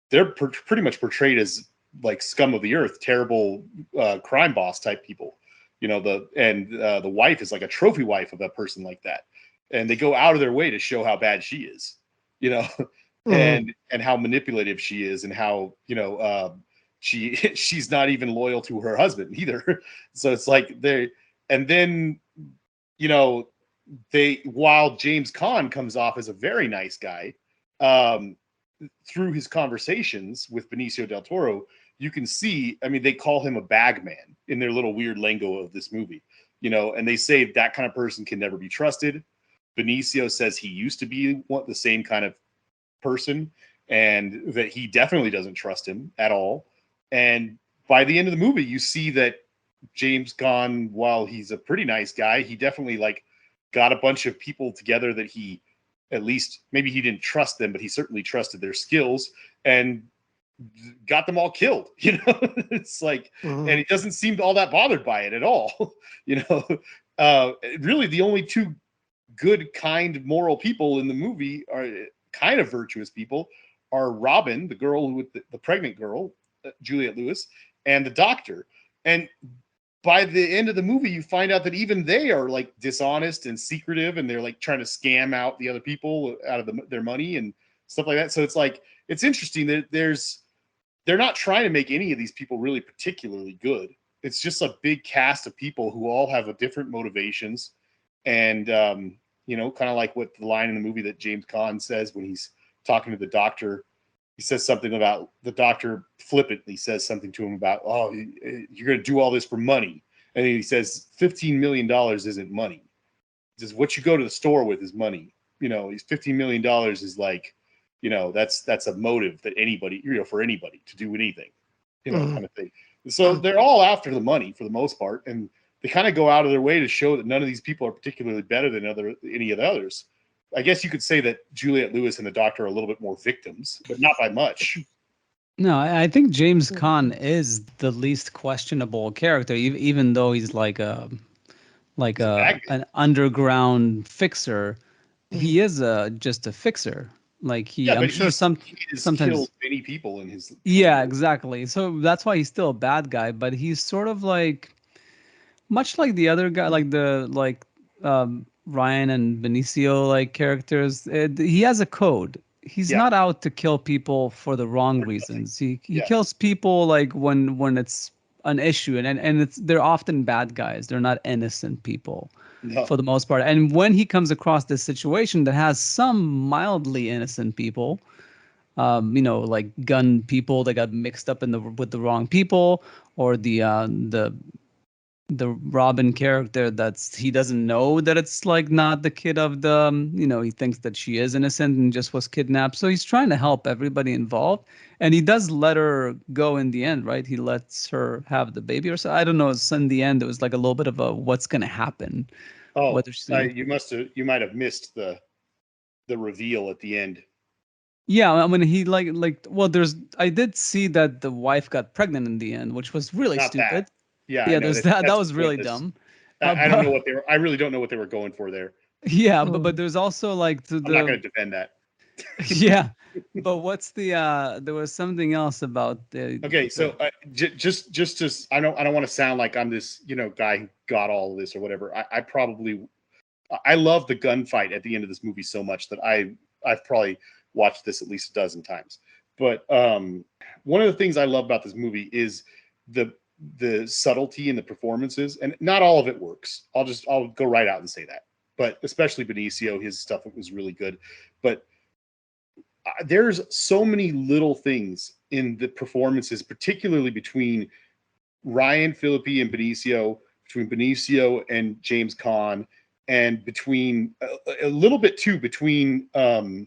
they're pretty much portrayed as like scum of the earth, terrible crime boss type people. The wife is like a trophy wife of a person like that, and they go out of their way to show how bad she is, and how manipulative she is, and how she's not even loyal to her husband either. So it's like and then while James Caan comes off as a very nice guy, through his conversations with Benicio del Toro, you can see, I mean, they call him a bag man in their little weird lingo of this movie, and they say that kind of person can never be trusted. Benicio says he used to be the same kind of person, and that he definitely doesn't trust him at all. And by the end of the movie, you see that James Caan, while he's a pretty nice guy, he definitely like got a bunch of people together that he, at least maybe he didn't trust them, but he certainly trusted their skills and got them all killed. It's like, and he doesn't seem all that bothered by it at all. Really the only two good, kind, moral people in the movie are kind of virtuous people are Robin, the girl with the pregnant girl, Juliette Lewis, and the doctor. And by the end of the movie, you find out that even they are like dishonest and secretive, and they're like trying to scam out the other people out of their money and stuff like that. So it's like, it's interesting that they're not trying to make any of these people really particularly good. It's just a big cast of people who all have different motivations. And, kind of like what the line in the movie that James Caan says when he's talking to the doctor, he says something about the doctor flippantly says something to him about, oh, you're going to do all this for money. And he says, $15 million isn't money. He says, what you go to the store with is money. $15 million is like, that's a motive that anybody, for anybody to do anything, kind of thing. So they're all after the money for the most part. And they kind of go out of their way to show that none of these people are particularly better than any of the others. I guess you could say that Juliette Lewis and the doctor are a little bit more victims, but not by much. No, I think James Caan is the least questionable character, even though he's like an underground fixer. He is just a fixer. Like I'm sure sometimes killed many people in his. Yeah, exactly. So that's why he's still a bad guy, but he's sort of like, much like the other guy, like Ryan and Benicio like characters. He has a code. He's not out to kill people for the wrong reasons. He kills people like when it's an issue, and they're often bad guys. They're not innocent people for the most part. And when he comes across this situation that has some mildly innocent people, like gun people that got mixed up with the wrong people, or the Robin character he doesn't know that it's like not the kid of he thinks that she is innocent and just was kidnapped. So he's trying to help everybody involved, and he does let her go in the end, right? He lets her have the baby or so. I don't know. So in the end, it was like a little bit of a what's going to happen. Oh, you might have missed the reveal at the end. Yeah, I mean, he I did see that the wife got pregnant in the end, which was really stupid. That. Yeah, there's that. That was really dumb. I don't know what I really don't know what they were going for there. Yeah, but there's also like I'm not going to defend that. Yeah, but what's there was something else about the. Okay, so just I don't want to sound like I'm this guy who got all of this or whatever. I love the gunfight at the end of this movie so much that I've probably watched this at least a dozen times. But one of the things I love about this movie is the subtlety in the performances, and not all of it works. I'll go right out and say that, but especially Benicio, his stuff was really good. But there's so many little things in the performances, particularly between Ryan Phillippe and Benicio, between Benicio and James Caan, and between a little bit too between the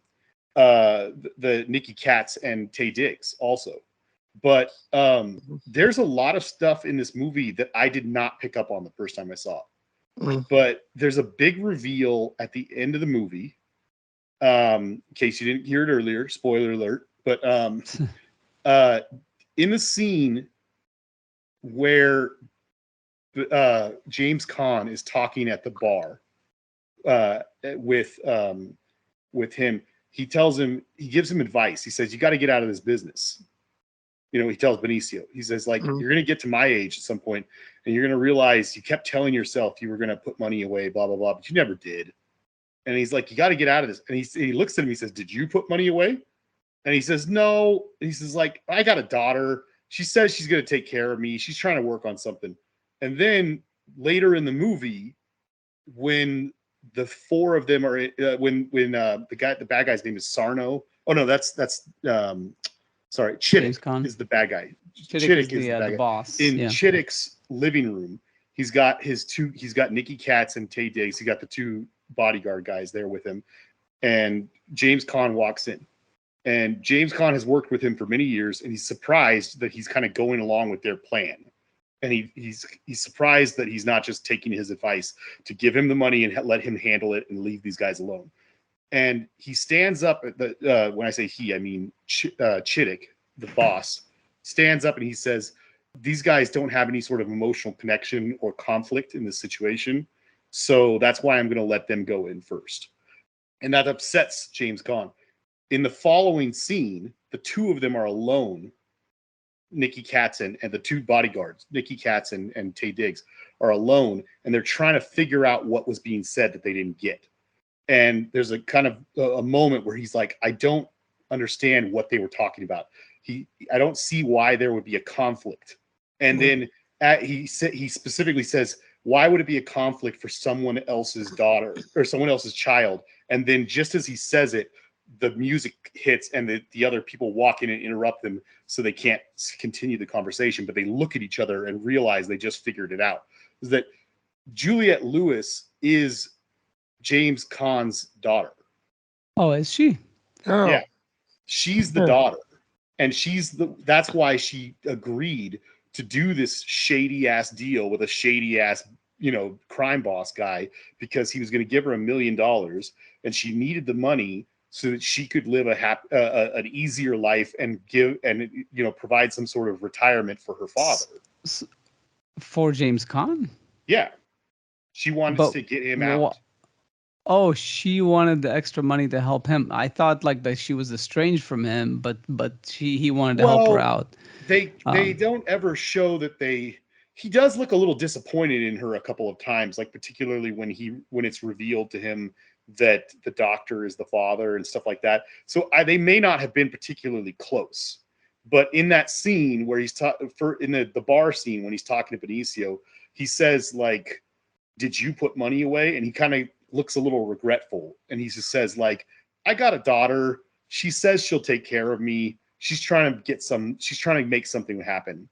Nicky Katz and Taye Diggs also. But there's a lot of stuff in this movie that I did not pick up on the first time I saw it. But there's a big reveal at the end of the movie. In case you didn't hear it earlier, spoiler alert. But in the scene where James Caan is talking at the bar with him, he gives him advice. He says, you got to get out of this business. He tells Benicio, he says, like, you're going to get to my age at some point, and you're going to realize you kept telling yourself you were going to put money away, blah, blah, blah, but you never did. And he's like, you got to get out of this. And he looks at him, he says, did you put money away? And he says, no. And he says, like, I got a daughter. She says she's going to take care of me. She's trying to work on something. And then later in the movie, when the four of them are, when the bad guy's name is Sarno. Oh no, that's sorry, Chittick is the bad guy. Chittick is the boss. In Chittick's living room, he's got Nicky Katz and Taye Diggs. He got the two bodyguard guys there with him, and James Caan walks in, And James Caan has worked with him for many years, and he's surprised that he's kind of going along with their plan. And he's surprised that he's not just taking his advice to give him the money and let him handle it and leave these guys alone. And he stands up at the when I say he, I mean Chiddick, the boss, stands up and he says, "These guys don't have any sort of emotional connection or conflict in this situation, so that's why I'm going to let them go in first." And that upsets James Caan. In the following scene, the two of them are alone. Nicky Katz and the two bodyguards, Nicky Katz and Taye Diggs, are alone, and they're trying to figure out what was being said that they didn't get. And there's a kind of a moment where he's like, "I don't understand what they were talking about. I don't see why there would be a conflict." And then he specifically says, "Why would it be a conflict for someone else's daughter or someone else's child?" And then just as he says it, the music hits and the other people walk in and interrupt them so they can't continue the conversation, but they look at each other and realize they just figured it out. Is that Juliette Lewis is James Caan's daughter. Oh, is she? Oh. Yeah. She's the daughter. And that's why she agreed to do this shady ass deal with a shady ass, crime boss guy, because he was going to give her $1 million and she needed the money so that she could live an easier life and provide some sort of retirement for her father. For James Caan? Yeah. She wanted to get him out. Oh, she wanted the extra money to help him. I thought like that she was estranged from him, but he wanted to help her out. They don't ever show that he does look a little disappointed in her a couple of times, like particularly when it's revealed to him that the doctor is the father and stuff like that. So they may not have been particularly close, but in that scene where he's in the bar scene when he's talking to Benicio, he says like, "Did you put money away?" And he kind of looks a little regretful, and he just says like, "I got a daughter. She says she'll take care of me. She's trying to make something happen."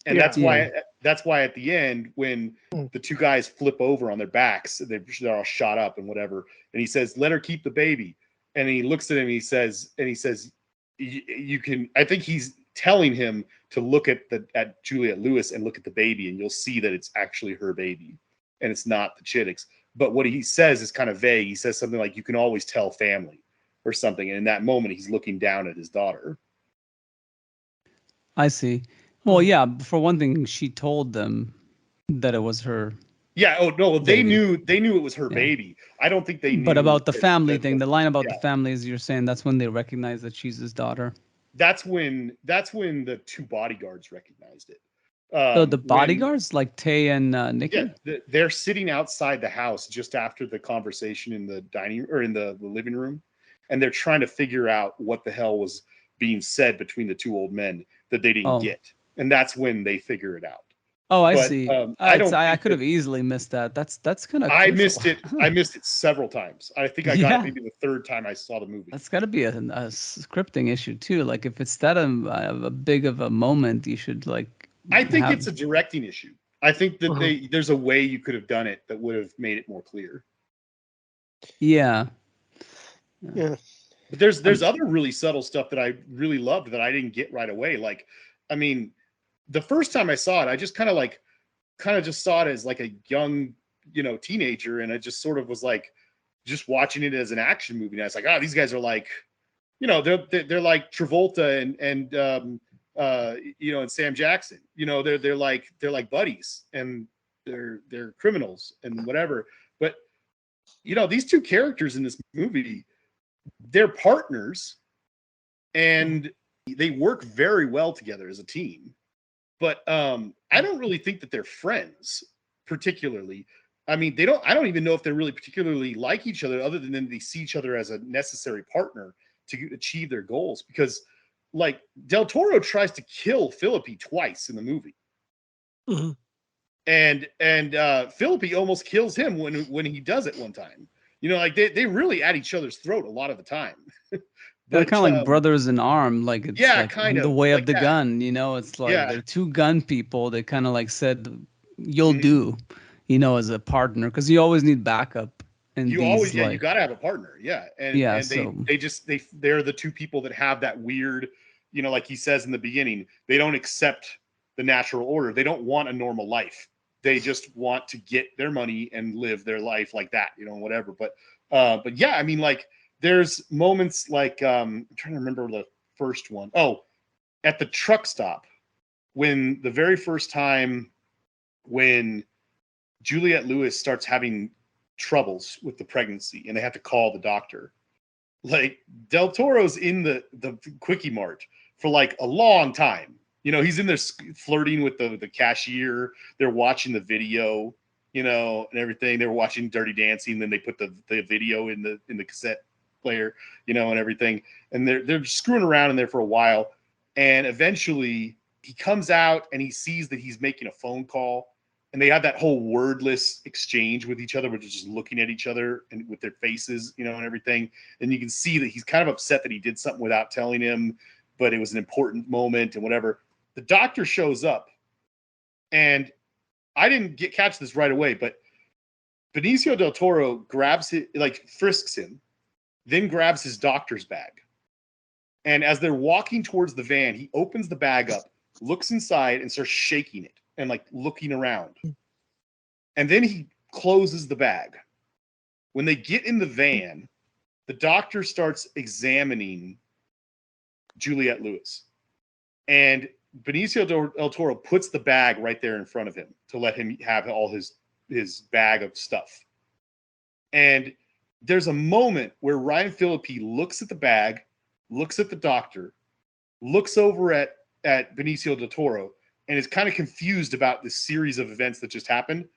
And that's why at the end, when the two guys flip over on their backs, they're all shot up and whatever, and he says, "Let her keep the baby." And he looks at him and he says, "You can," I think he's telling him to look at Juliette Lewis and look at the baby, and you'll see that it's actually her baby and it's not the Chiddick's. But what he says is kind of vague. He says something like, "You can always tell family," or something. And in that moment, he's looking down at his daughter. I see. Well, yeah. For one thing, she told them that it was her. Yeah. Oh no, they knew it was her baby. I don't think they knew. But about the family thing, the line about the family is, you're saying that's when they recognize that she's his daughter. That's when the two bodyguards recognized it. So the bodyguards, like Taye and Nicky? Yeah, they're sitting outside the house just after the conversation in the dining or in the living room, and they're trying to figure out what the hell was being said between the two old men that they didn't get, and that's when they figure it out. Oh, I see. I could have easily missed that. That's kind of. I missed it. I missed it several times. I think I got it maybe the third time I saw the movie. That's got to be a scripting issue too. Like if it's that a big of a moment, you should like. I think it's a directing issue. I think that there's a way you could have done it that would have made it more clear. Yeah. But there's other really subtle stuff that I really loved that I didn't get right away. Like, I mean, the first time I saw it, I just kind of just saw it as like a young, teenager, and I just sort of was like just watching it as an action movie. And I was like, these guys are like, they're like Travolta and Sam Jackson. They're like buddies, and they're criminals and whatever. But these two characters in this movie, they're partners, and they work very well together as a team. But I don't really think that they're friends particularly. I mean, I don't even know if they really particularly like each other, other than they see each other as a necessary partner to achieve their goals. Because like Del Toro tries to kill Philippi twice in the movie. Mm-hmm. And Philippi almost kills him when he does it one time. Like they really at each other's throat a lot of the time. They're kind of like brothers in arm, like it's like kind of the way like of the gun. It's like they're two gun people. They kind of like said, "You'll do," as a partner, because you always need backup. in you these, always, like, you got to have a partner. Yeah. And, yeah, and so they're the two people that have that weird, like he says in the beginning, they don't accept the natural order. They don't want a normal life. They just want to get their money and live their life like that, whatever. But yeah, I mean, like, there's moments like, I'm trying to remember the first one. Oh, at the truck stop, when the very first time when Juliette Lewis starts having troubles with the pregnancy and they have to call the doctor, like, Del Toro's in the Quickie Mart for like a long time. He's in there flirting with the cashier. They're watching the video, and everything. They were watching Dirty Dancing. Then they put the video in the cassette player, and everything. And they're screwing around in there for a while. And eventually he comes out and he sees that he's making a phone call. And they have that whole wordless exchange with each other, which is just looking at each other and with their faces, and everything. And you can see that he's kind of upset that he did something without telling him, but it was an important moment and whatever. The doctor shows up, and I didn't catch this right away, but Benicio del Toro grabs it, like, frisks him, then grabs his doctor's bag. And as they're walking towards the van, he opens the bag up, looks inside, and starts shaking it and, like, looking around. And then he closes the bag. When they get in the van, the doctor starts examining Juliette Lewis. And Benicio del Toro puts the bag right there in front of him to let him have all his bag of stuff. And there's a moment where Ryan Phillippe looks at the bag, looks at the doctor, looks over at Benicio del Toro, and is kind of confused about this series of events that just happened.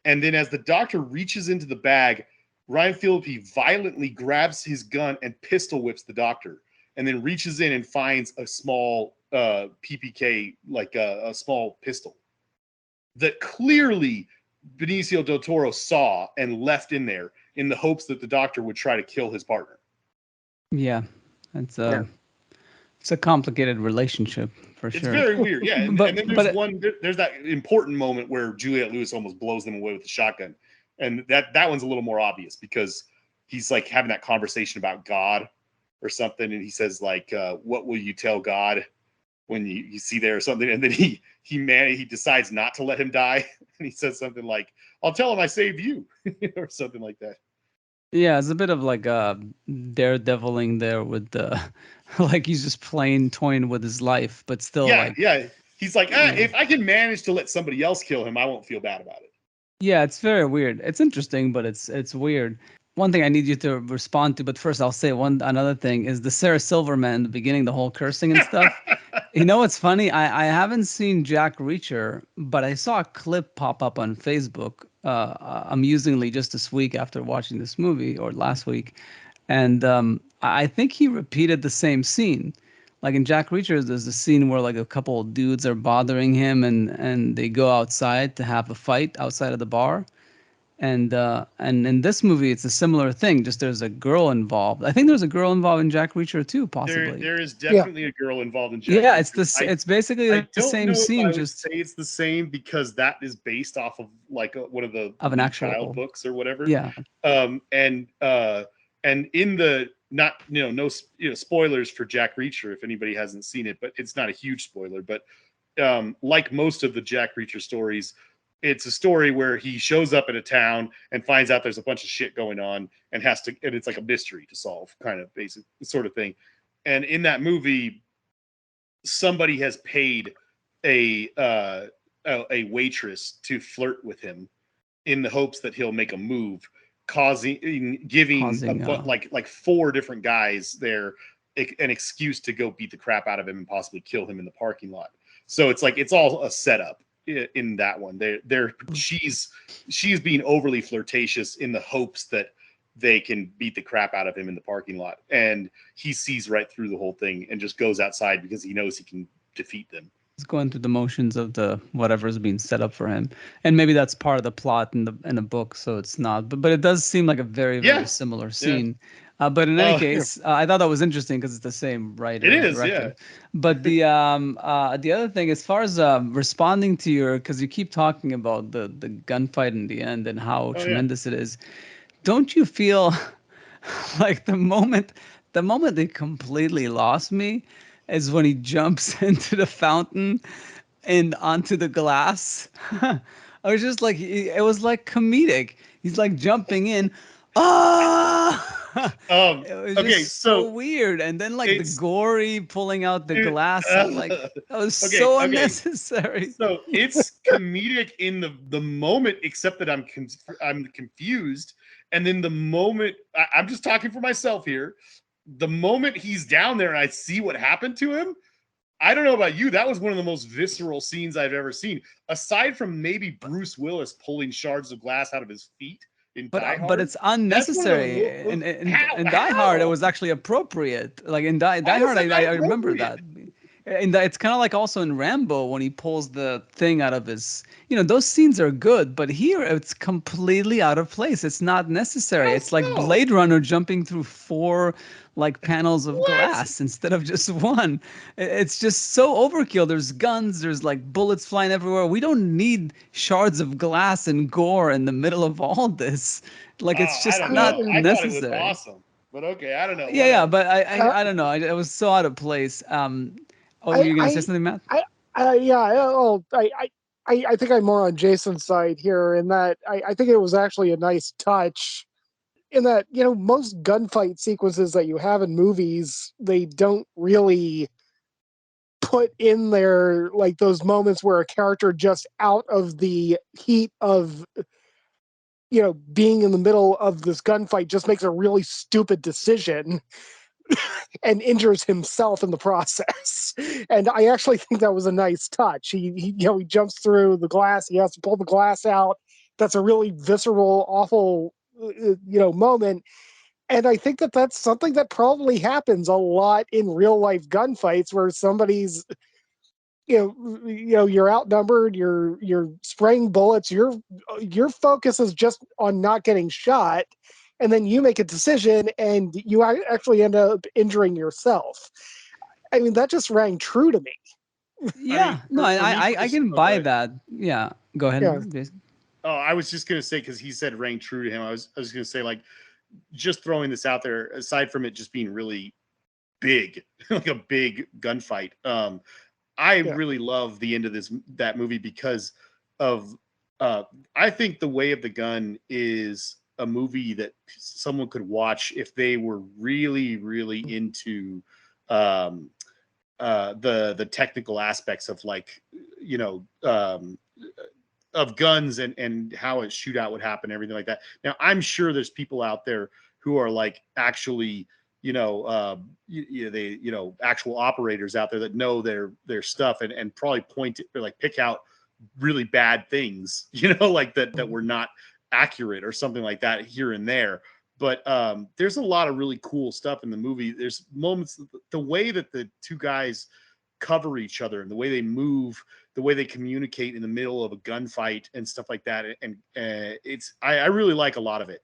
And then as the doctor reaches into the bag, Ryan Phillippe violently grabs his gun and pistol whips the doctor, and then reaches in and finds a small PPK, like a small pistol that clearly Benicio del Toro saw and left in there in the hopes that the doctor would try to kill his partner. Yeah, it's a complicated relationship for sure. It's very weird, yeah. And then there's that important moment where Juliette Lewis almost blows them away with the shotgun, and that one's a little more obvious because he's like having that conversation about God or something, and he says like, "What will you tell God when you see there or something?" And then he decides not to let him die, and he says something like, "I'll tell him I saved you," or something like that. Yeah, it's a bit of like daredeviling there with the, like, he's just toying with his life, but still, yeah. He's like, if I can manage to let somebody else kill him, I won't feel bad about it. Yeah, it's very weird. It's interesting, but it's weird. One thing I need you to respond to, but first I'll say another thing is the Sarah Silverman in the beginning, the whole cursing and stuff. What's funny? I haven't seen Jack Reacher, but I saw a clip pop up on Facebook amusingly just this week after watching this movie, or last week. And I think he repeated the same scene. Like in Jack Reacher, there's a scene where like a couple of dudes are bothering him and they go outside to have a fight outside of the bar. And in this movie, it's a similar thing. Just there's a girl involved. I think there's a girl involved in Jack Reacher too, possibly. There is definitely a girl involved in Jack. Yeah, Reacher. it's basically the same scene. I would say it's the same because that is based off of like one of an actual child books or whatever. Yeah. And in the no spoilers for Jack Reacher if anybody hasn't seen it, but it's not a huge spoiler. But like most of the Jack Reacher stories, it's a story where he shows up in a town and finds out there's a bunch of shit going on and it's like a mystery to solve, kind of basic sort of thing. And in that movie, somebody has paid a waitress to flirt with him in the hopes that he'll make a move, giving like four different guys there an excuse to go beat the crap out of him and possibly kill him in the parking lot. So it's like it's all a setup. In that one, she's being overly flirtatious in the hopes that they can beat the crap out of him in the parking lot, and he sees right through the whole thing and just goes outside because he knows he can defeat them. He's going through the motions of the whatever's being set up for him, and maybe that's part of the plot in the book, so it's not. But it does seem like a very similar scene. Yeah. But in any case, I thought that was interesting because it's the same writer. It is, director. Yeah. But the other thing, as far as responding to because you keep talking about the gunfight in the end and how tremendous it is. don't you feel like the moment they completely lost me is when he jumps into the fountain and onto the glass. I was just like, it was like comedic. He's like jumping in. Ah! It was Okay, just so so weird. And then like the it's gory pulling out the glass. I'm like, that was okay, so okay. unnecessary. So it's comedic in the moment, except that I'm confused. And then the moment I'm just talking for myself here, the moment he's down there and I see what happened to him, I don't know about you, that was one of the most visceral scenes I've ever seen. Aside from maybe Bruce Willis pulling shards of glass out of his feet in Die Hard, But it's that's one of unnecessary. In Die Hard, it was actually appropriate. Like in Die Hard, I remember that. And it's kind of like also in Rambo when he pulls the thing out of his. Those scenes are good, but here it's completely out of place. It's not necessary. It's like Blade Runner jumping through 4 like panels of glass instead of just one. It's just so overkill. There's guns, there's like bullets flying everywhere. We don't need shards of glass and gore in the middle of all this. Like it's just not necessary. I thought it was awesome. But okay, I don't know. Yeah, but I don't know. It was so out of place. Were you gonna say something, Matt? I think I'm more on Jason's side here in that I think it was actually a nice touch in that, most gunfight sequences that you have in movies, they don't really put in there like those moments where a character just out of the heat of being in the middle of this gunfight just makes a really stupid decision and injures himself in the process. And I actually think that was a nice touch. He jumps through the glass. He has to pull the glass out. That's a really visceral, awful, moment. And I think that that's something that probably happens a lot in real life gunfights where somebody's, you're outnumbered, you're spraying bullets, your focus is just on not getting shot, and then you make a decision and you actually end up injuring yourself. I mean, that just rang true to me. Yeah, I can buy that. Yeah, go ahead, Jason. Oh, I was just gonna say, because he said rang true to him. I was gonna say, like, just throwing this out there. Aside from it just being really big, like a big gunfight, I really love the end of that movie because of I think The Way of the Gun is a movie that someone could watch if they were really, really into the technical aspects of, like, of guns and how a shootout would happen, everything like that. Now, I'm sure there's people out there who are like actually, actual operators out there that know their stuff and probably point or like pick out really bad things, like that were not accurate or something like that here and there. But there's a lot of really cool stuff in the movie. There's moments, the way that the two guys cover each other and the way they move, the way they communicate in the middle of a gunfight and stuff like that. And I really like a lot of it.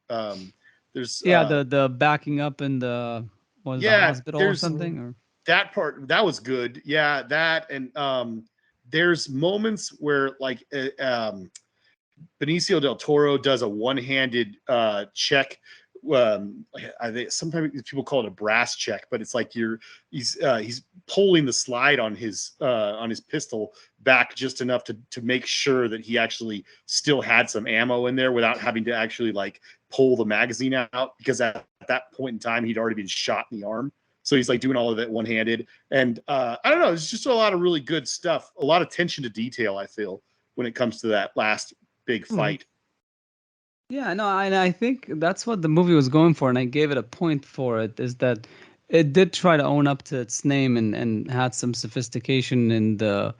There's the backing up in the hospital or something, or that part that was good. Yeah, that and there's moments where like Benicio del Toro does a one-handed check. Sometimes people call it a brass check, but it's like he's pulling the slide on his pistol back just enough to make sure that he actually still had some ammo in there without having to actually like pull the magazine out, because at that point in time he'd already been shot in the arm. So he's like doing all of it one-handed, and I don't know, it's just a lot of really good stuff, a lot of attention to detail, I feel, when it comes to that last big fight. Yeah, no, I think that's what the movie was going for, and I gave it a point for it, is that it did try to own up to its name and had some sophistication in the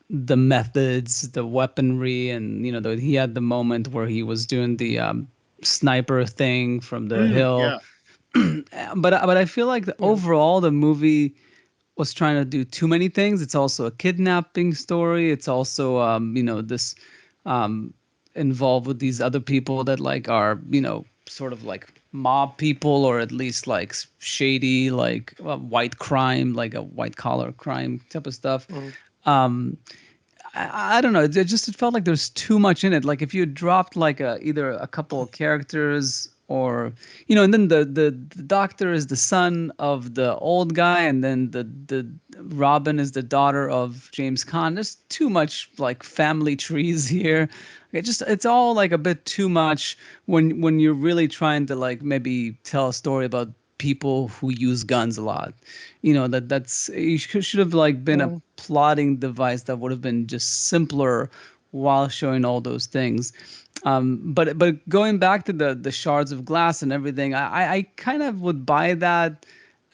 methods, the weaponry, and he had the moment where he was doing the sniper thing from the hill. Yeah. But I feel like overall the movie was trying to do too many things. It's also a kidnapping story. It's also this involved with these other people that like are sort of like mob people, or at least like shady, like white crime, like a white collar crime type of stuff. I don't know. It felt like there's too much in it. Like if you dropped like either a couple of characters or and then the doctor is the son of the old guy, and then the Robin is the daughter of James Caan. There's too much like family trees here. It's all like a bit too much when you're really trying to like maybe tell a story about people who use guns a lot. That's it should have like been a plotting device that would have been just simpler while showing all those things. But going back to the shards of glass and everything, I kind of would buy that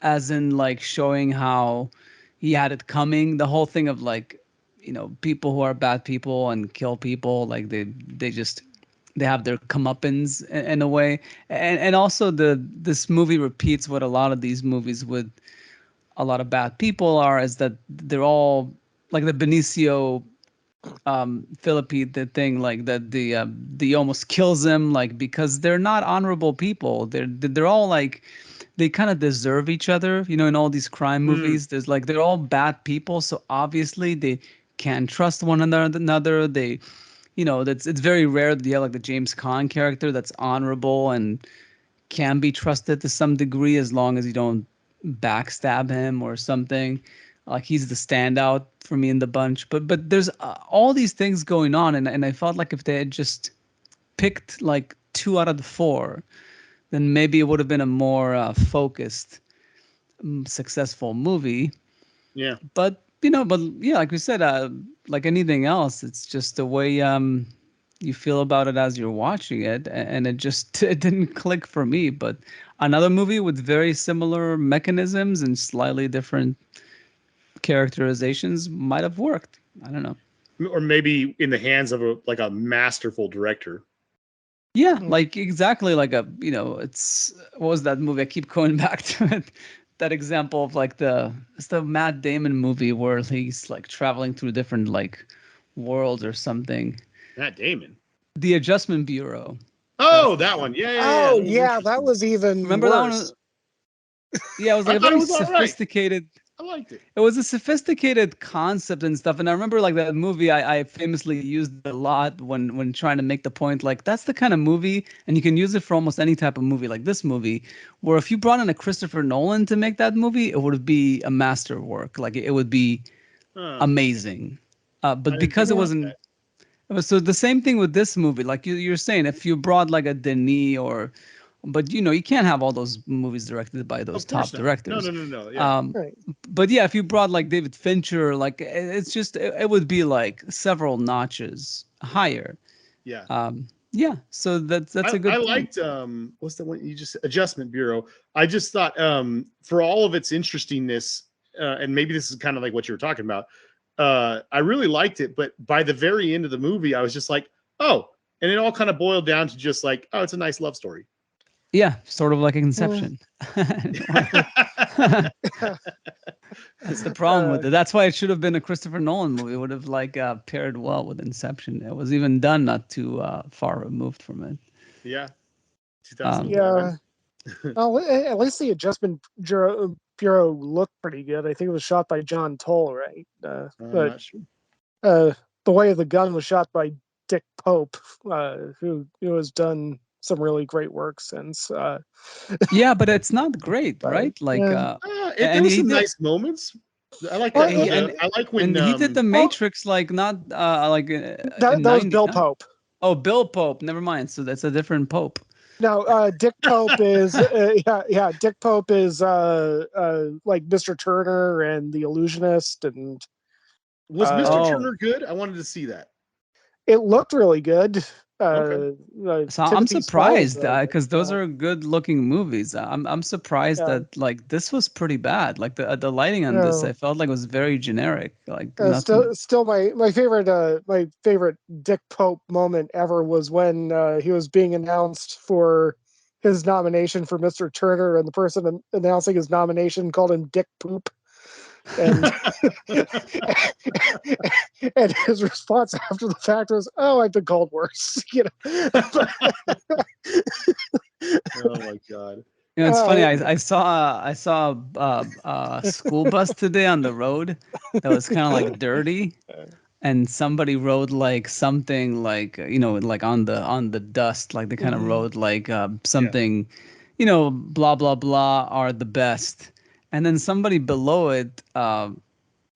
as in like showing how he had it coming. The whole thing of like, people who are bad people and kill people, like they have their comeuppance in a way. And also this movie repeats what a lot of these movies with a lot of bad people are, is that they're all like the Benicio Philippi, the thing like that the almost kills him, like because they're not honorable people. They're all like they kind of deserve each other, in all these crime movies. There's like they're all bad people, so obviously they can't trust one another. They it's very rare that you have like the James Caan character that's honorable and can be trusted to some degree, as long as you don't backstab him or something. Like he's the standout for me in the bunch. But there's all these things going on, and I felt like if they had just picked like 2 out of the 4, then maybe it would have been a more focused, successful movie. Yeah. But yeah, like we said, like anything else, it's just the way you feel about it as you're watching it, and it didn't click for me. But another movie with very similar mechanisms and slightly different characterizations might have worked. I don't know. Or maybe in the hands of a masterful director. Yeah, like exactly like it's what was that movie? I keep going back to it. That example of like it's the Matt Damon movie where he's like traveling through different like worlds or something. Matt Damon. The Adjustment Bureau. Oh, that one. Yeah. Oh, yeah, that was even Remember worse. that one? Yeah, it was like a very sophisticated. Right. I liked it. It was a sophisticated concept and stuff. And I remember like that movie I famously used a lot when trying to make the point, like that's the kind of movie, and you can use it for almost any type of movie, like this movie, where if you brought in a Christopher Nolan to make that movie, it would be a masterwork. Like it would be amazing. But because it wasn't, so the same thing with this movie, like you're saying, if you brought like a Denis but you can't have all those movies directed by those top directors. No. Yeah. Right. But yeah, if you brought like David Fincher, like it's just it would be like several notches higher. Yeah. Yeah. So that's a good. I liked what's the one you just Adjustment Bureau. I just thought for all of its interestingness, and maybe this is kind of like what you were talking about. I really liked it, but by the very end of the movie, I was just like, oh, and it all kind of boiled down to just like, oh, it's a nice love story. Yeah, sort of like Inception. That's the problem with it. That's why it should have been a Christopher Nolan movie. It would have like paired well with Inception. It was even done not too far removed from it. Yeah. Yeah. Well, at least the Adjustment Bureau looked pretty good. I think it was shot by John Toll, right? I'm But not sure. The Way of the Gun was shot by Dick Pope, who has done some really great work since. Yeah, but it's not great, right? Like, there was some nice moments. I like that. I like when he did The Matrix, like not like that was Bill Pope. Oh, Bill Pope. Never mind. So that's a different Pope. No, Dick Pope is Dick Pope is like Mr. Turner and The Illusionist, and was Mr. Turner good? I wanted to see that. It looked really good. So I'm surprised because those are good looking movies. I'm surprised that like this was pretty bad. Like the lighting on this, I felt like it was very generic. Like still my favorite Dick Pope moment ever was when he was being announced for his nomination for Mr. Turner, and the person announcing his nomination called him Dick Poop. And and his response after the fact was, "Oh, I've been called worse." Oh my god! It's funny. I saw a school bus today on the road that was kind of like dirty, and somebody wrote like something like like on the dust, like they kind of wrote like something, blah blah blah are the best, and then somebody below it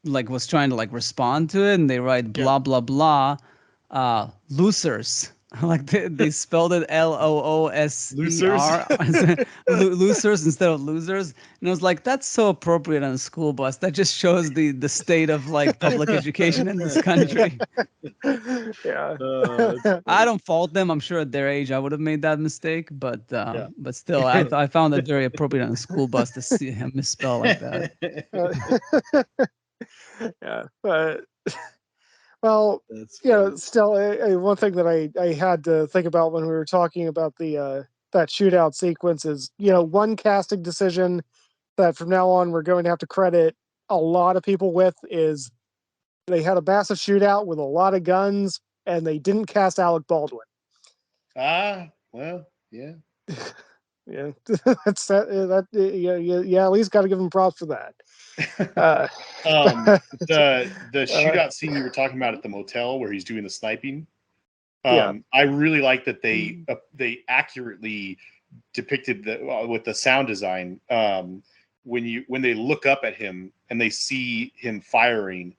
like was trying to like respond to it, and they write blah blah blah losers. Like they spelled it LOOSER, losers instead of losers. And I was like, that's so appropriate on a school bus. That just shows the state of like public education in this country. Yeah. I don't fault them. I'm sure at their age I would have made that mistake, but still, I found it very appropriate on a school bus to see him misspell like that. Yeah, but well, still, one thing that I had to think about when we were talking about the that shootout sequence is, one casting decision that from now on we're going to have to credit a lot of people with is they had a massive shootout with a lot of guns, and they didn't cast Alec Baldwin. Well, yeah. Yeah, that's that. Yeah, at least got to give him props for that. The shootout scene you were talking about at the motel where he's doing the sniping. I really like that they accurately depicted with the sound design. When they look up at him and they see him firing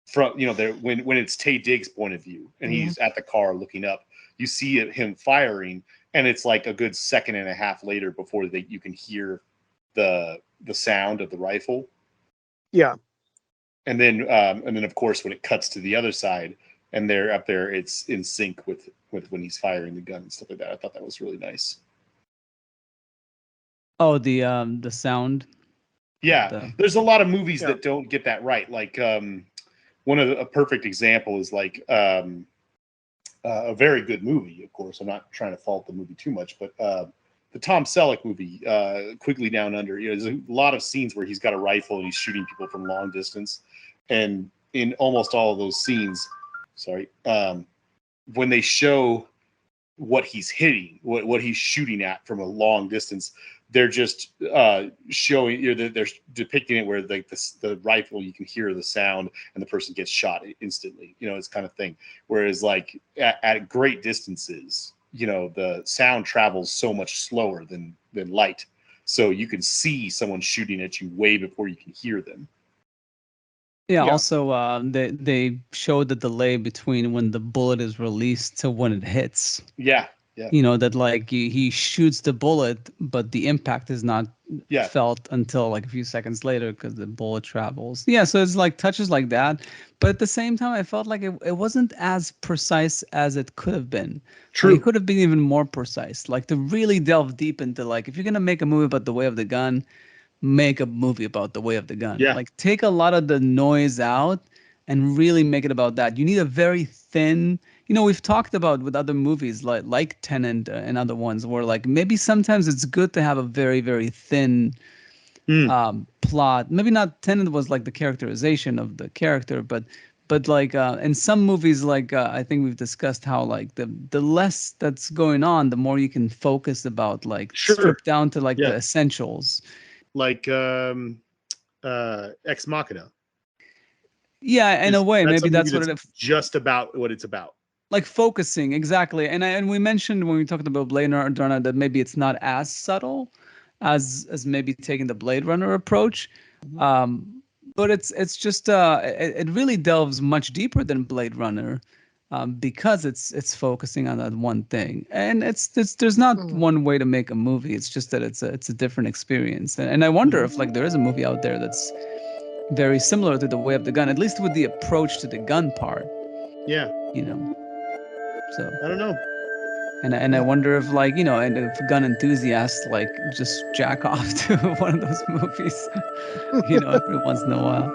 from when it's Taye Diggs' point of view and he's at the car looking up, you see him firing, and it's like a good second and a half later before you can hear the sound of the rifle. Yeah. And then of course when it cuts to the other side and they're up there, it's in sync with when he's firing the gun and stuff like that. I thought that was really nice. Oh, the sound. Yeah, there's a lot of movies that don't get that right. Like a perfect example is like a very good movie. Of course, I'm not trying to fault the movie too much, but the Tom Selleck movie, Quigley Down Under. There's a lot of scenes where he's got a rifle and he's shooting people from long distance, and in almost all of those scenes, when they show what he's hitting, what he's shooting at from a long distance, they're just showing, they're depicting it where like the rifle, you can hear the sound and the person gets shot instantly, it's kind of thing. Whereas like at great distances, the sound travels so much slower than light. So you can see someone shooting at you way before you can hear them. Yeah. Also, they showed the delay between when the bullet is released to when it hits. Yeah. That like he shoots the bullet, but the impact is not felt until like a few seconds later because the bullet travels. Yeah, so it's like touches like that. But at the same time, I felt like it wasn't as precise as it could have been. True. Like, it could have been even more precise. Like to really delve deep into like, if you're going to make a movie about the way of the gun, make a movie about the way of the gun. Yeah. Like take a lot of the noise out and really make it about that. You need a very thin, we've talked about with other movies like Tenet and other ones where like maybe sometimes it's good to have a very, very thin plot. Maybe not Tenet was like the characterization of the character, but like in some movies, like I think we've discussed how like the less that's going on, the more you can focus about like strip down to like the essentials. Like Ex Machina. Yeah, in a way, maybe that's what it's just about what it's about. Like focusing, exactly. And we mentioned when we talked about Blade Runner that maybe it's not as subtle as maybe taking the Blade Runner approach. But it's just it really delves much deeper than Blade Runner because it's focusing on that one thing. And there's not one way to make a movie. It's just that it's a different experience. And I wonder if like there is a movie out there that's very similar to The Way of the Gun, at least with the approach to the gun part. Yeah. So I don't know. And I wonder if like, and if gun enthusiasts like just jack off to one of those movies, every once in a while.